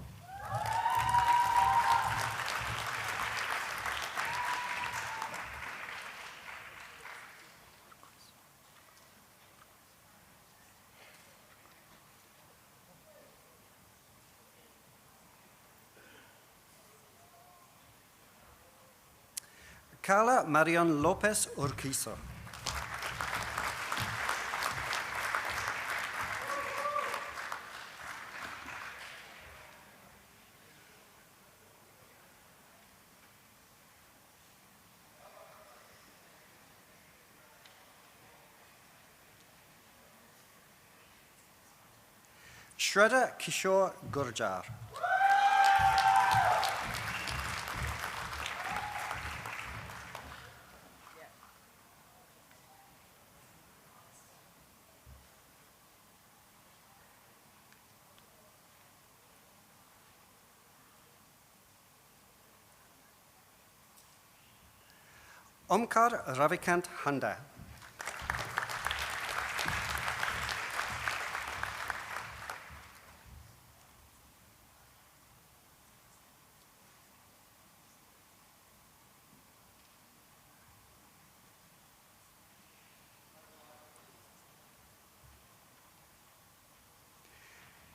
Carla Marion Lopez Urquiza. Shraddha Kishore Gurjar. Omkar Ravikant Handa.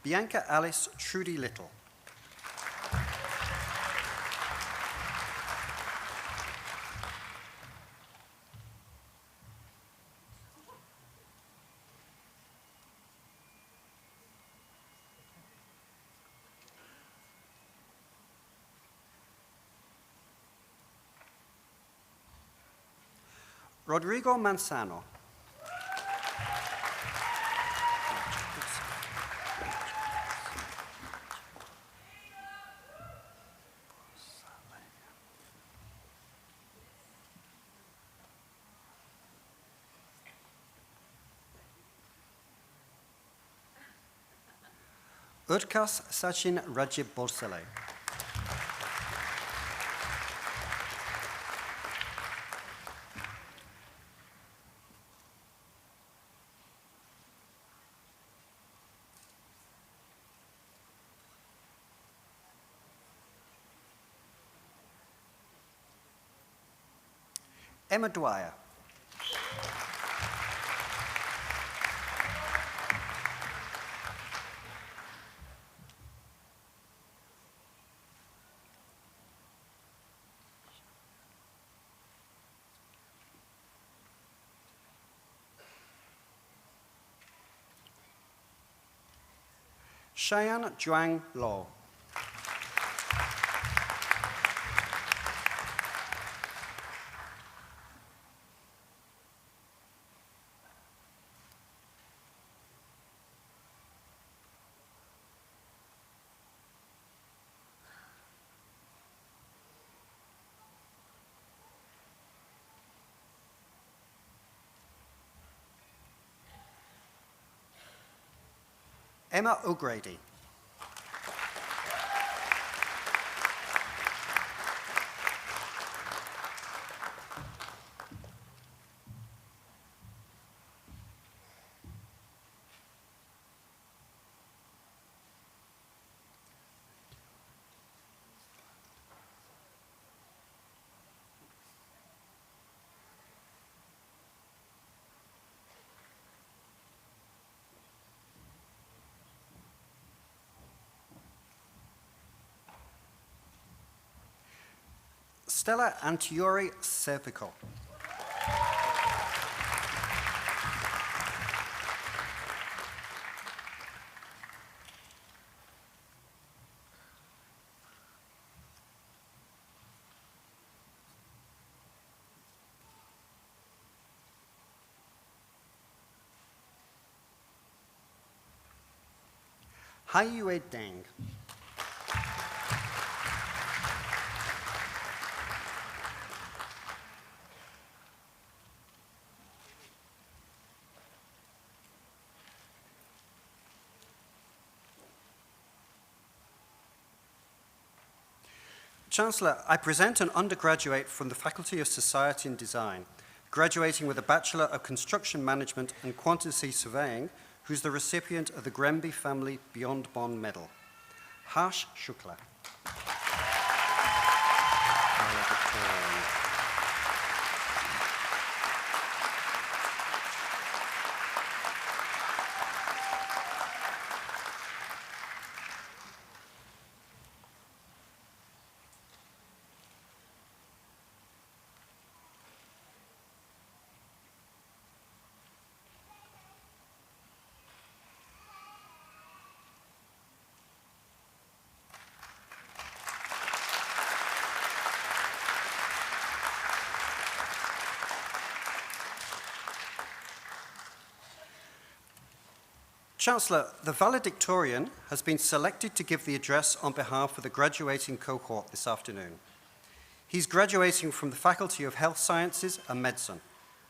Bianca Alice Trudy Little. Rodrigo Manzano. Urkas Sachin Rajib Borsale. Emma Dwyer. Cheyenne Zhuang Lo. Emma O'Grady. Stella Antiori Serpico. Hai Yue Deng. Chancellor, I present an undergraduate from the Faculty of Society and Design, graduating with a Bachelor of Construction Management and Quantity Surveying, who's the recipient of the Grenby Family Beyond Bond Medal. Harsh Shukla. Valedictorian. Chancellor, the Valedictorian has been selected to give the address on behalf of the graduating cohort this afternoon. He's graduating from the Faculty of Health Sciences and Medicine,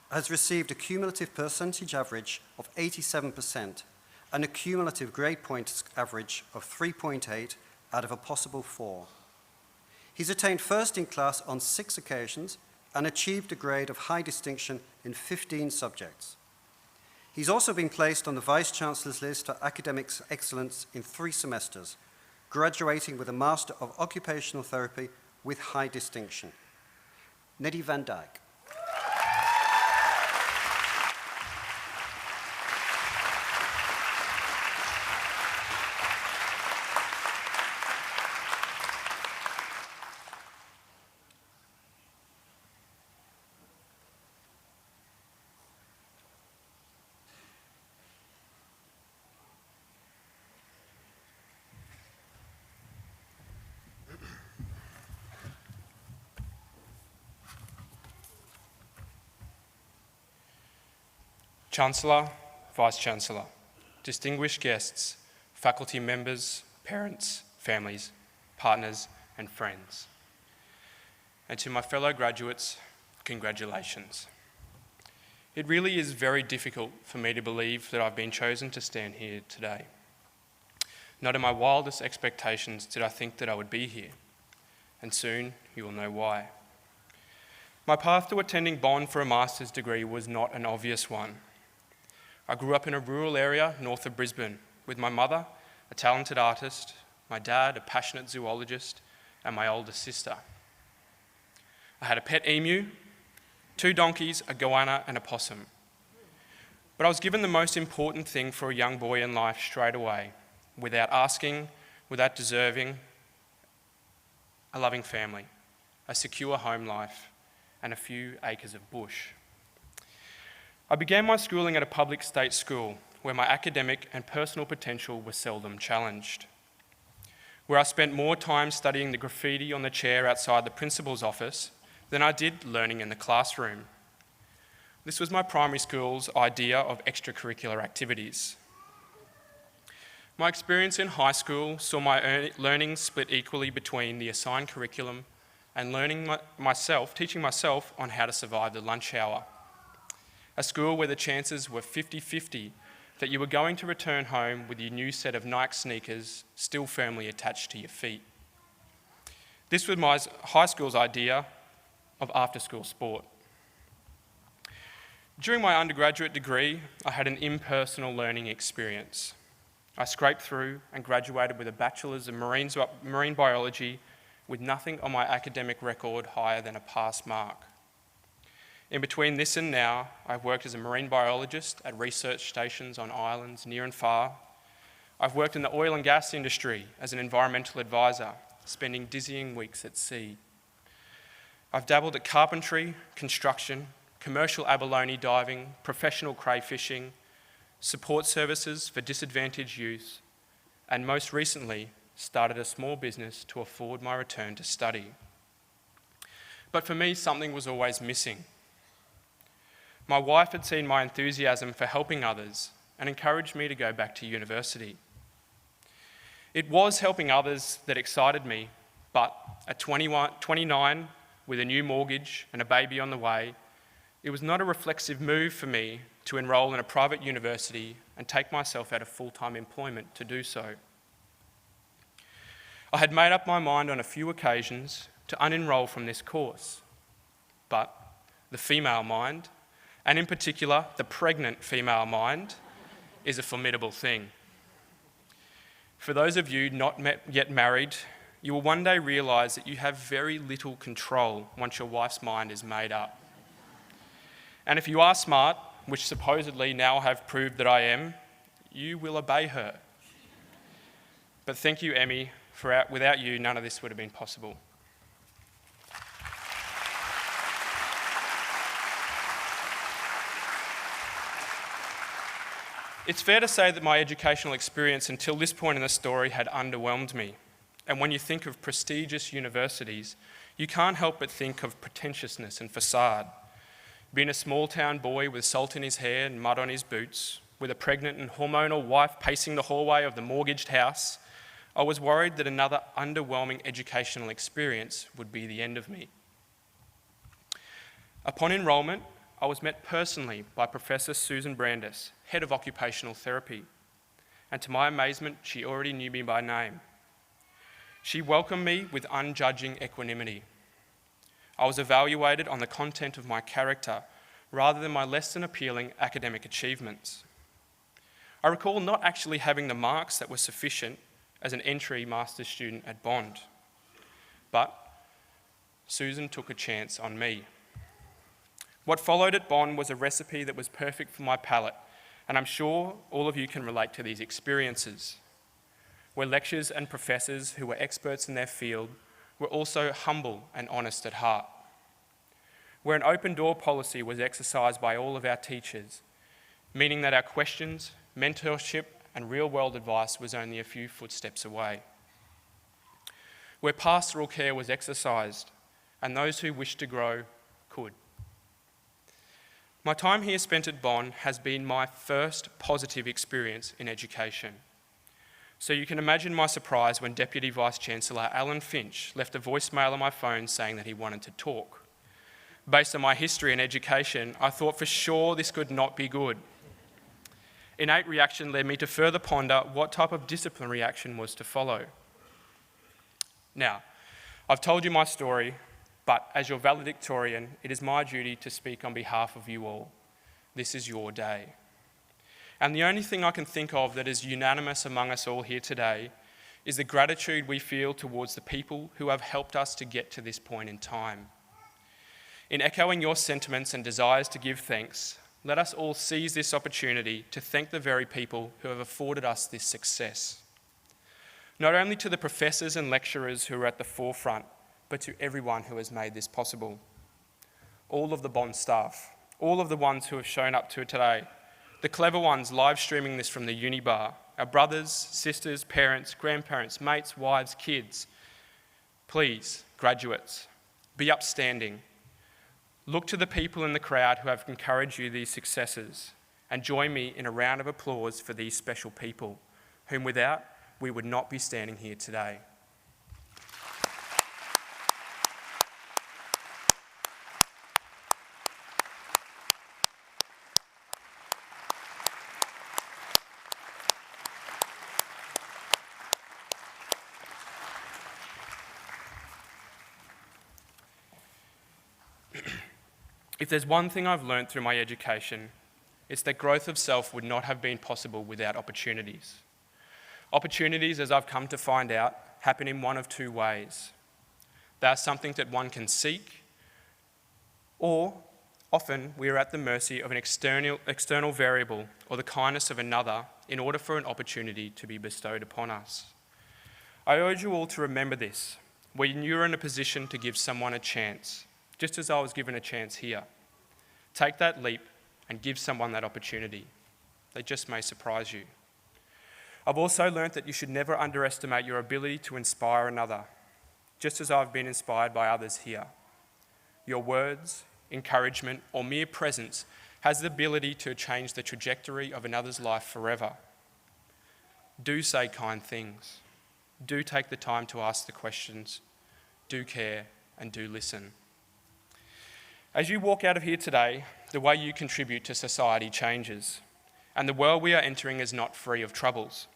has received a cumulative percentage average of 87% and a cumulative grade point average of 3.8 out of a possible 4. He's attained first in class on 6 occasions and achieved a grade of high distinction in 15 subjects. He's also been placed on the Vice-Chancellor's list for academic excellence in 3 semesters, graduating with a Master of Occupational Therapy with high distinction. Neddy van Dijk. Chancellor, Vice-Chancellor, distinguished guests, faculty members, parents, families, partners, and friends. And to my fellow graduates, congratulations. It really is very difficult for me to believe that I've been chosen to stand here today. Not in my wildest expectations did I think that I would be here, and soon you will know why. My path to attending Bond for a master's degree was not an obvious one. I grew up in a rural area north of Brisbane with my mother, a talented artist, my dad, a passionate zoologist, and my older sister. I had a pet emu, 2 donkeys, a goanna, and a possum. But I was given the most important thing for a young boy in life straight away, without asking, without deserving: a loving family, a secure home life, and a few acres of bush. I began my schooling at a public state school where my academic and personal potential were seldom challenged, where I spent more time studying the graffiti on the chair outside the principal's office than I did learning in the classroom. This was my primary school's idea of extracurricular activities. My experience in high school saw my learning split equally between the assigned curriculum and teaching myself on how to survive the lunch hour. A school where the chances were 50-50 that you were going to return home with your new set of Nike sneakers still firmly attached to your feet. This was my high school's idea of after-school sport. During my undergraduate degree, I had an impersonal learning experience. I scraped through and graduated with a Bachelor's of Marine Biology with nothing on my academic record higher than a pass mark. In between this and now, I've worked as a marine biologist at research stations on islands near and far. I've worked in the oil and gas industry as an environmental advisor, spending dizzying weeks at sea. I've dabbled at carpentry, construction, commercial abalone diving, professional crayfishing, support services for disadvantaged youth, and most recently, started a small business to afford my return to study. But for me, something was always missing. My wife had seen my enthusiasm for helping others and encouraged me to go back to university. It was helping others that excited me, but at 29, with a new mortgage and a baby on the way, it was not a reflexive move for me to enrol in a private university and take myself out of full-time employment to do so. I had made up my mind on a few occasions to unenrol from this course, but the female mind, and in particular, the pregnant female mind, is a formidable thing. For those of you not yet married, you will one day realise that you have very little control once your wife's mind is made up. And if you are smart, which supposedly now have proved that I am, you will obey her. But thank you, Emmy, for without you, none of this would have been possible. It's fair to say that my educational experience until this point in the story had underwhelmed me. And when you think of prestigious universities, you can't help but think of pretentiousness and facade. Being a small town boy with salt in his hair and mud on his boots, with a pregnant and hormonal wife pacing the hallway of the mortgaged house, I was worried that another underwhelming educational experience would be the end of me. Upon enrolment, I was met personally by Professor Susan Brandis, Head of Occupational Therapy, and to my amazement, she already knew me by name. She welcomed me with unjudging equanimity. I was evaluated on the content of my character rather than my less than appealing academic achievements. I recall not actually having the marks that were sufficient as an entry master's student at Bond, but Susan took a chance on me. What followed at Bond was a recipe that was perfect for my palate, and I'm sure all of you can relate to these experiences, where lecturers and professors who were experts in their field were also humble and honest at heart, where an open door policy was exercised by all of our teachers, meaning that our questions, mentorship, and real-world advice was only a few footsteps away, where pastoral care was exercised and those who wished to grow could. My time here spent at Bond has been my first positive experience in education. So you can imagine my surprise when Deputy Vice-Chancellor Alan Finch left a voicemail on my phone saying that he wanted to talk. Based on my history in education, I thought for sure this could not be good. Innate reaction led me to further ponder what type of disciplinary action was to follow. Now, I've told you my story, but as your valedictorian, it is my duty to speak on behalf of you all. This is your day. And the only thing I can think of that is unanimous among us all here today is the gratitude we feel towards the people who have helped us to get to this point in time. In echoing your sentiments and desires to give thanks, let us all seize this opportunity to thank the very people who have afforded us this success. Not only to the professors and lecturers who are at the forefront, but to everyone who has made this possible. All of the Bond staff, all of the ones who have shown up to today, the clever ones live streaming this from the uni bar, our brothers, sisters, parents, grandparents, mates, wives, kids. Please, graduates, be upstanding. Look to the people in the crowd who have encouraged you these successes and join me in a round of applause for these special people, whom without we would not be standing here today. If there's one thing I've learned through my education, it's that growth of self would not have been possible without opportunities. Opportunities, as I've come to find out, happen in one of two ways. They are something that one can seek, or often we are at the mercy of an external variable or the kindness of another in order for an opportunity to be bestowed upon us. I urge you all to remember this when you're in a position to give someone a chance, just as I was given a chance here. Take that leap and give someone that opportunity. They just may surprise you. I've also learnt that you should never underestimate your ability to inspire another, just as I've been inspired by others here. Your words, encouragement, or mere presence has the ability to change the trajectory of another's life forever. Do say kind things. Do take the time to ask the questions. Do care and do listen. As you walk out of here today, the way you contribute to society changes, and the world we are entering is not free of troubles.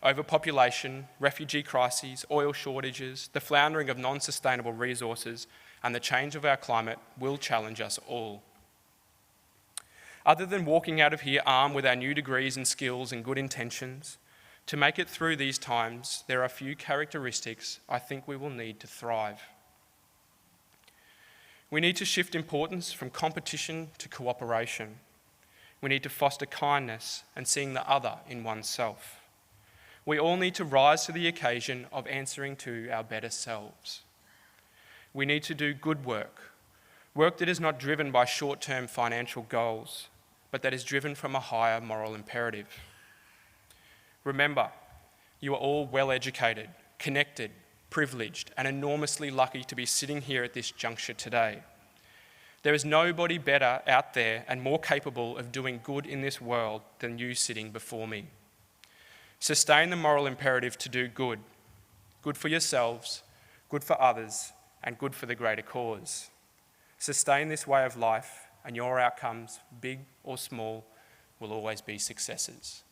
Overpopulation, refugee crises, oil shortages, the floundering of non-sustainable resources, and the change of our climate will challenge us all. Other than walking out of here armed with our new degrees and skills and good intentions, to make it through these times, there are a few characteristics I think we will need to thrive. We need to shift importance from competition to cooperation. We need to foster kindness and seeing the other in oneself. We all need to rise to the occasion of answering to our better selves. We need to do good work, work that is not driven by short-term financial goals, but that is driven from a higher moral imperative. Remember, you are all well-educated, connected, privileged, and enormously lucky to be sitting here at this juncture today. There is nobody better out there and more capable of doing good in this world than you sitting before me. Sustain the moral imperative to do good. Good for yourselves, good for others, and good for the greater cause. Sustain this way of life, and your outcomes, big or small, will always be successes.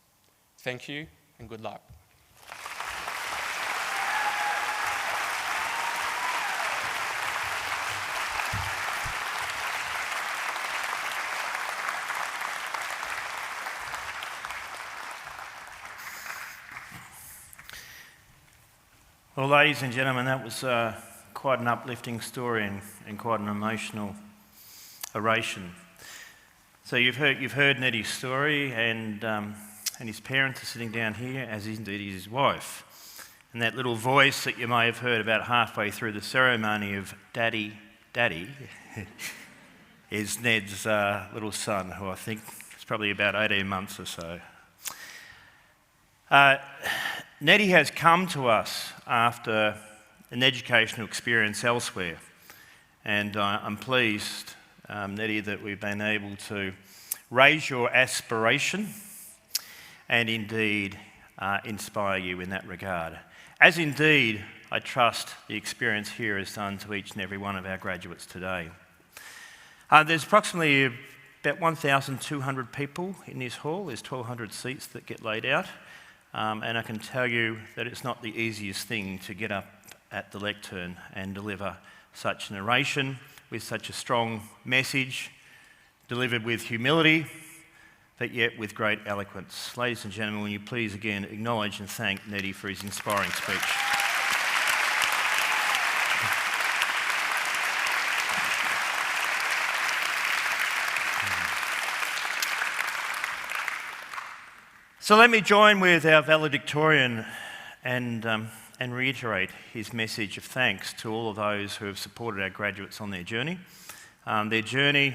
Thank you, and good luck. Well, ladies and gentlemen, that was quite an uplifting story and quite an emotional oration. So you've heard Nettie's story, and his parents are sitting down here, as indeed is his wife. And that little voice that you may have heard about halfway through the ceremony of Daddy, Daddy, is Ned's little son, who I think is probably about 18 months or so. Nettie has come to us after an educational experience elsewhere, and I'm pleased, Nettie, that we've been able to raise your aspiration and indeed inspire you in that regard. As indeed, I trust the experience here has done to each and every one of our graduates today. There's approximately about 1,200 people in this hall. There's 1,200 seats that get laid out. And I can tell you that it's not the easiest thing to get up at the lectern and deliver such an oration with such a strong message, delivered with humility, but yet with great eloquence. Ladies and gentlemen, will you please again acknowledge and thank Nettie for his inspiring speech. So let me join with our valedictorian and reiterate his message of thanks to all of those who have supported our graduates on their journey. Their journey,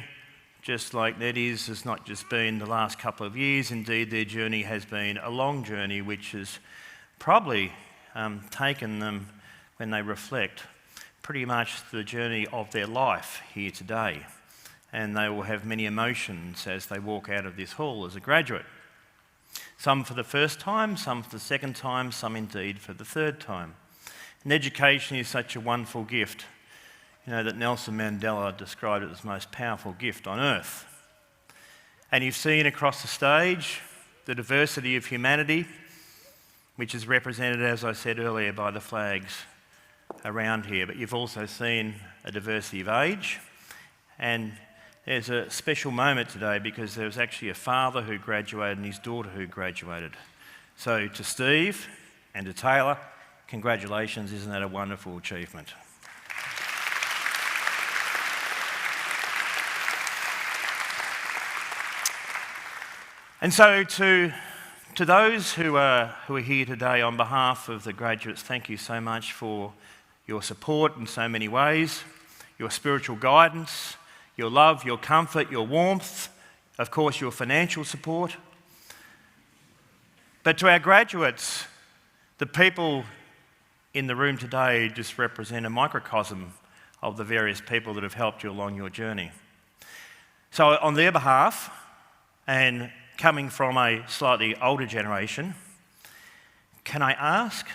just like Nettie's, has not just been the last couple of years. Indeed, their journey has been a long journey, which has probably taken them, when they reflect, pretty much the journey of their life here today. And they will have many emotions as they walk out of this hall as a graduate. Some for the first time, some for the second time, some indeed for the third time. And education is such a wonderful gift, you know, that Nelson Mandela described it as the most powerful gift on earth. And you've seen across the stage the diversity of humanity, which is represented, as I said earlier, by the flags around here. But you've also seen a diversity of age, and there's a special moment today because there was actually a father who graduated and his daughter who graduated. So to Steve and to Taylor, congratulations, isn't that a wonderful achievement? And so to those who are here today, on behalf of the graduates, thank you so much for your support in so many ways, your spiritual guidance, your love, your comfort, your warmth, of course your financial support. But to our graduates, the people in the room today just represent a microcosm of the various people that have helped you along your journey. So on their behalf, and coming from a slightly older generation, can I ask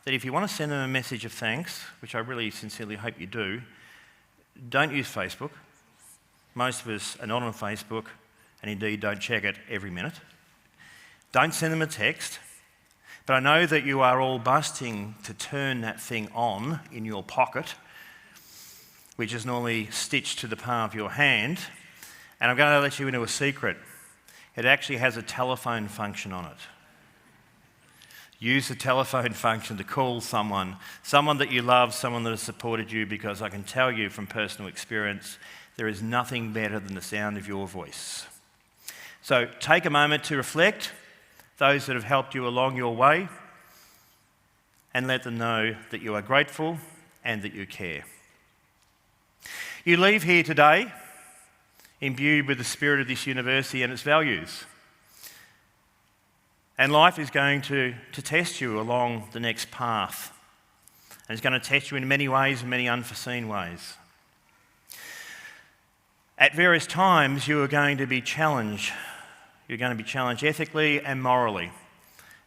that if you want to send them a message of thanks, which I really sincerely hope you do, don't use Facebook. Most of us are not on Facebook, and indeed don't check it every minute. Don't send them a text, but I know that you are all busting to turn that thing on in your pocket, which is normally stitched to the palm of your hand, and I'm going to let you into a secret. It actually has a telephone function on it. Use the telephone function to call someone that you love, someone that has supported you, because I can tell you from personal experience, there is nothing better than the sound of your voice. So take a moment to reflect, those that have helped you along your way, and let them know that you are grateful and that you care. You leave here today imbued with the spirit of this university and its values. And life is going to test you along the next path. And it's going to test you in many ways, in many unforeseen ways. At various times, you are going to be challenged. You're going to be challenged ethically and morally.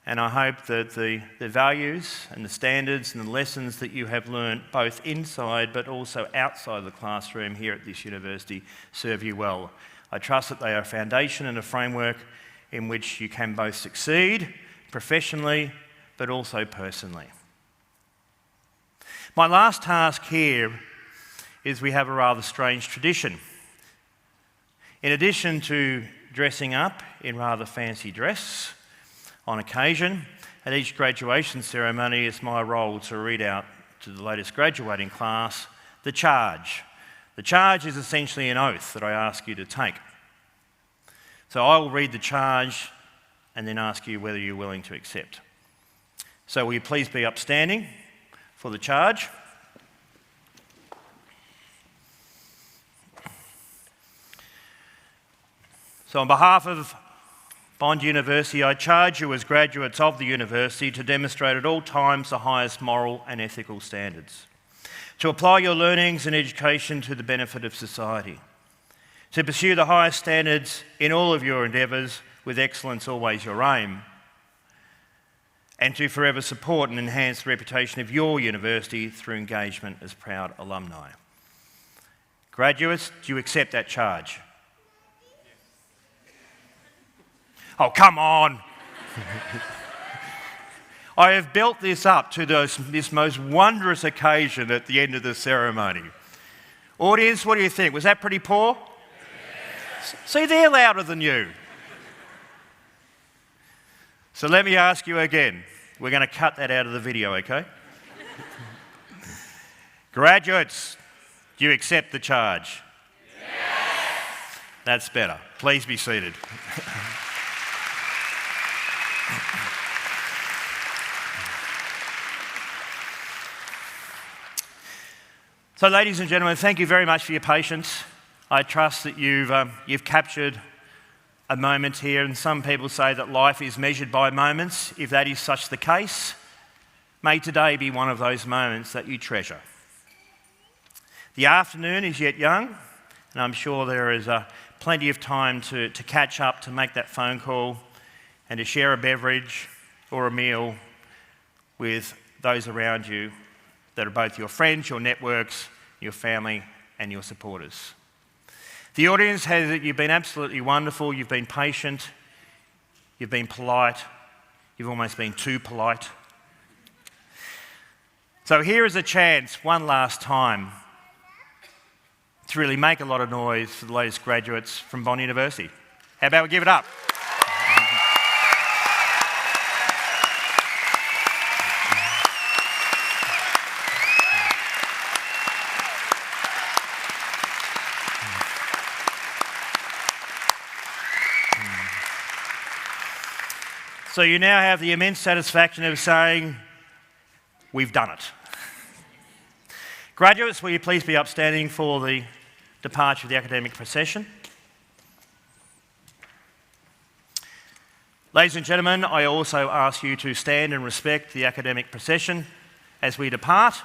And I hope that the values and the standards and the lessons that you have learnt, both inside but also outside the classroom here at this university, serve you well. I trust that they are a foundation and a framework in which you can both succeed professionally but also personally. My last task here is we have a rather strange tradition. In addition to dressing up in rather fancy dress on occasion, At each graduation ceremony, it's my role to read out to the latest graduating class the charge. The charge is essentially an oath that I ask you to take. So I will read the charge and then ask you whether you're willing to accept. So will you please be upstanding for the charge? So on behalf of Bond University, I charge you as graduates of the university to demonstrate at all times the highest moral and ethical standards, to apply your learnings and education to the benefit of society, to pursue the highest standards in all of your endeavours with excellence always your aim, and to forever support and enhance the reputation of your university through engagement as proud alumni. Graduates, do you accept that charge? Oh, come on. I have built this up to this most wondrous occasion at the end of the ceremony. Audience, what do you think? Was that pretty poor? Yes. See, they're louder than you. So let me ask you again. We're going to cut that out of the video, okay? Graduates, do you accept the charge? Yes. That's better. Please be seated. So, ladies and gentlemen, thank you very much for your patience. I trust that you've captured a moment here, and some people say that life is measured by moments. If that is such the case, may today be one of those moments that you treasure. The afternoon is yet young, and I'm sure there is plenty of time to catch up, to make that phone call, and to share a beverage or a meal with those around you that are both your friends, your networks, your family, and your supporters. The audience you've been absolutely wonderful. You've been patient. You've been polite. You've almost been too polite. So here is a chance, one last time, to really make a lot of noise for the latest graduates from Bond University. How about we give it up? So you now have the immense satisfaction of saying, we've done it. Graduates, will you please be upstanding for the departure of the academic procession? Ladies and gentlemen, I also ask you to stand and respect the academic procession as we depart,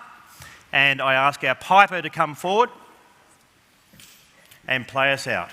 and I ask our piper to come forward and play us out.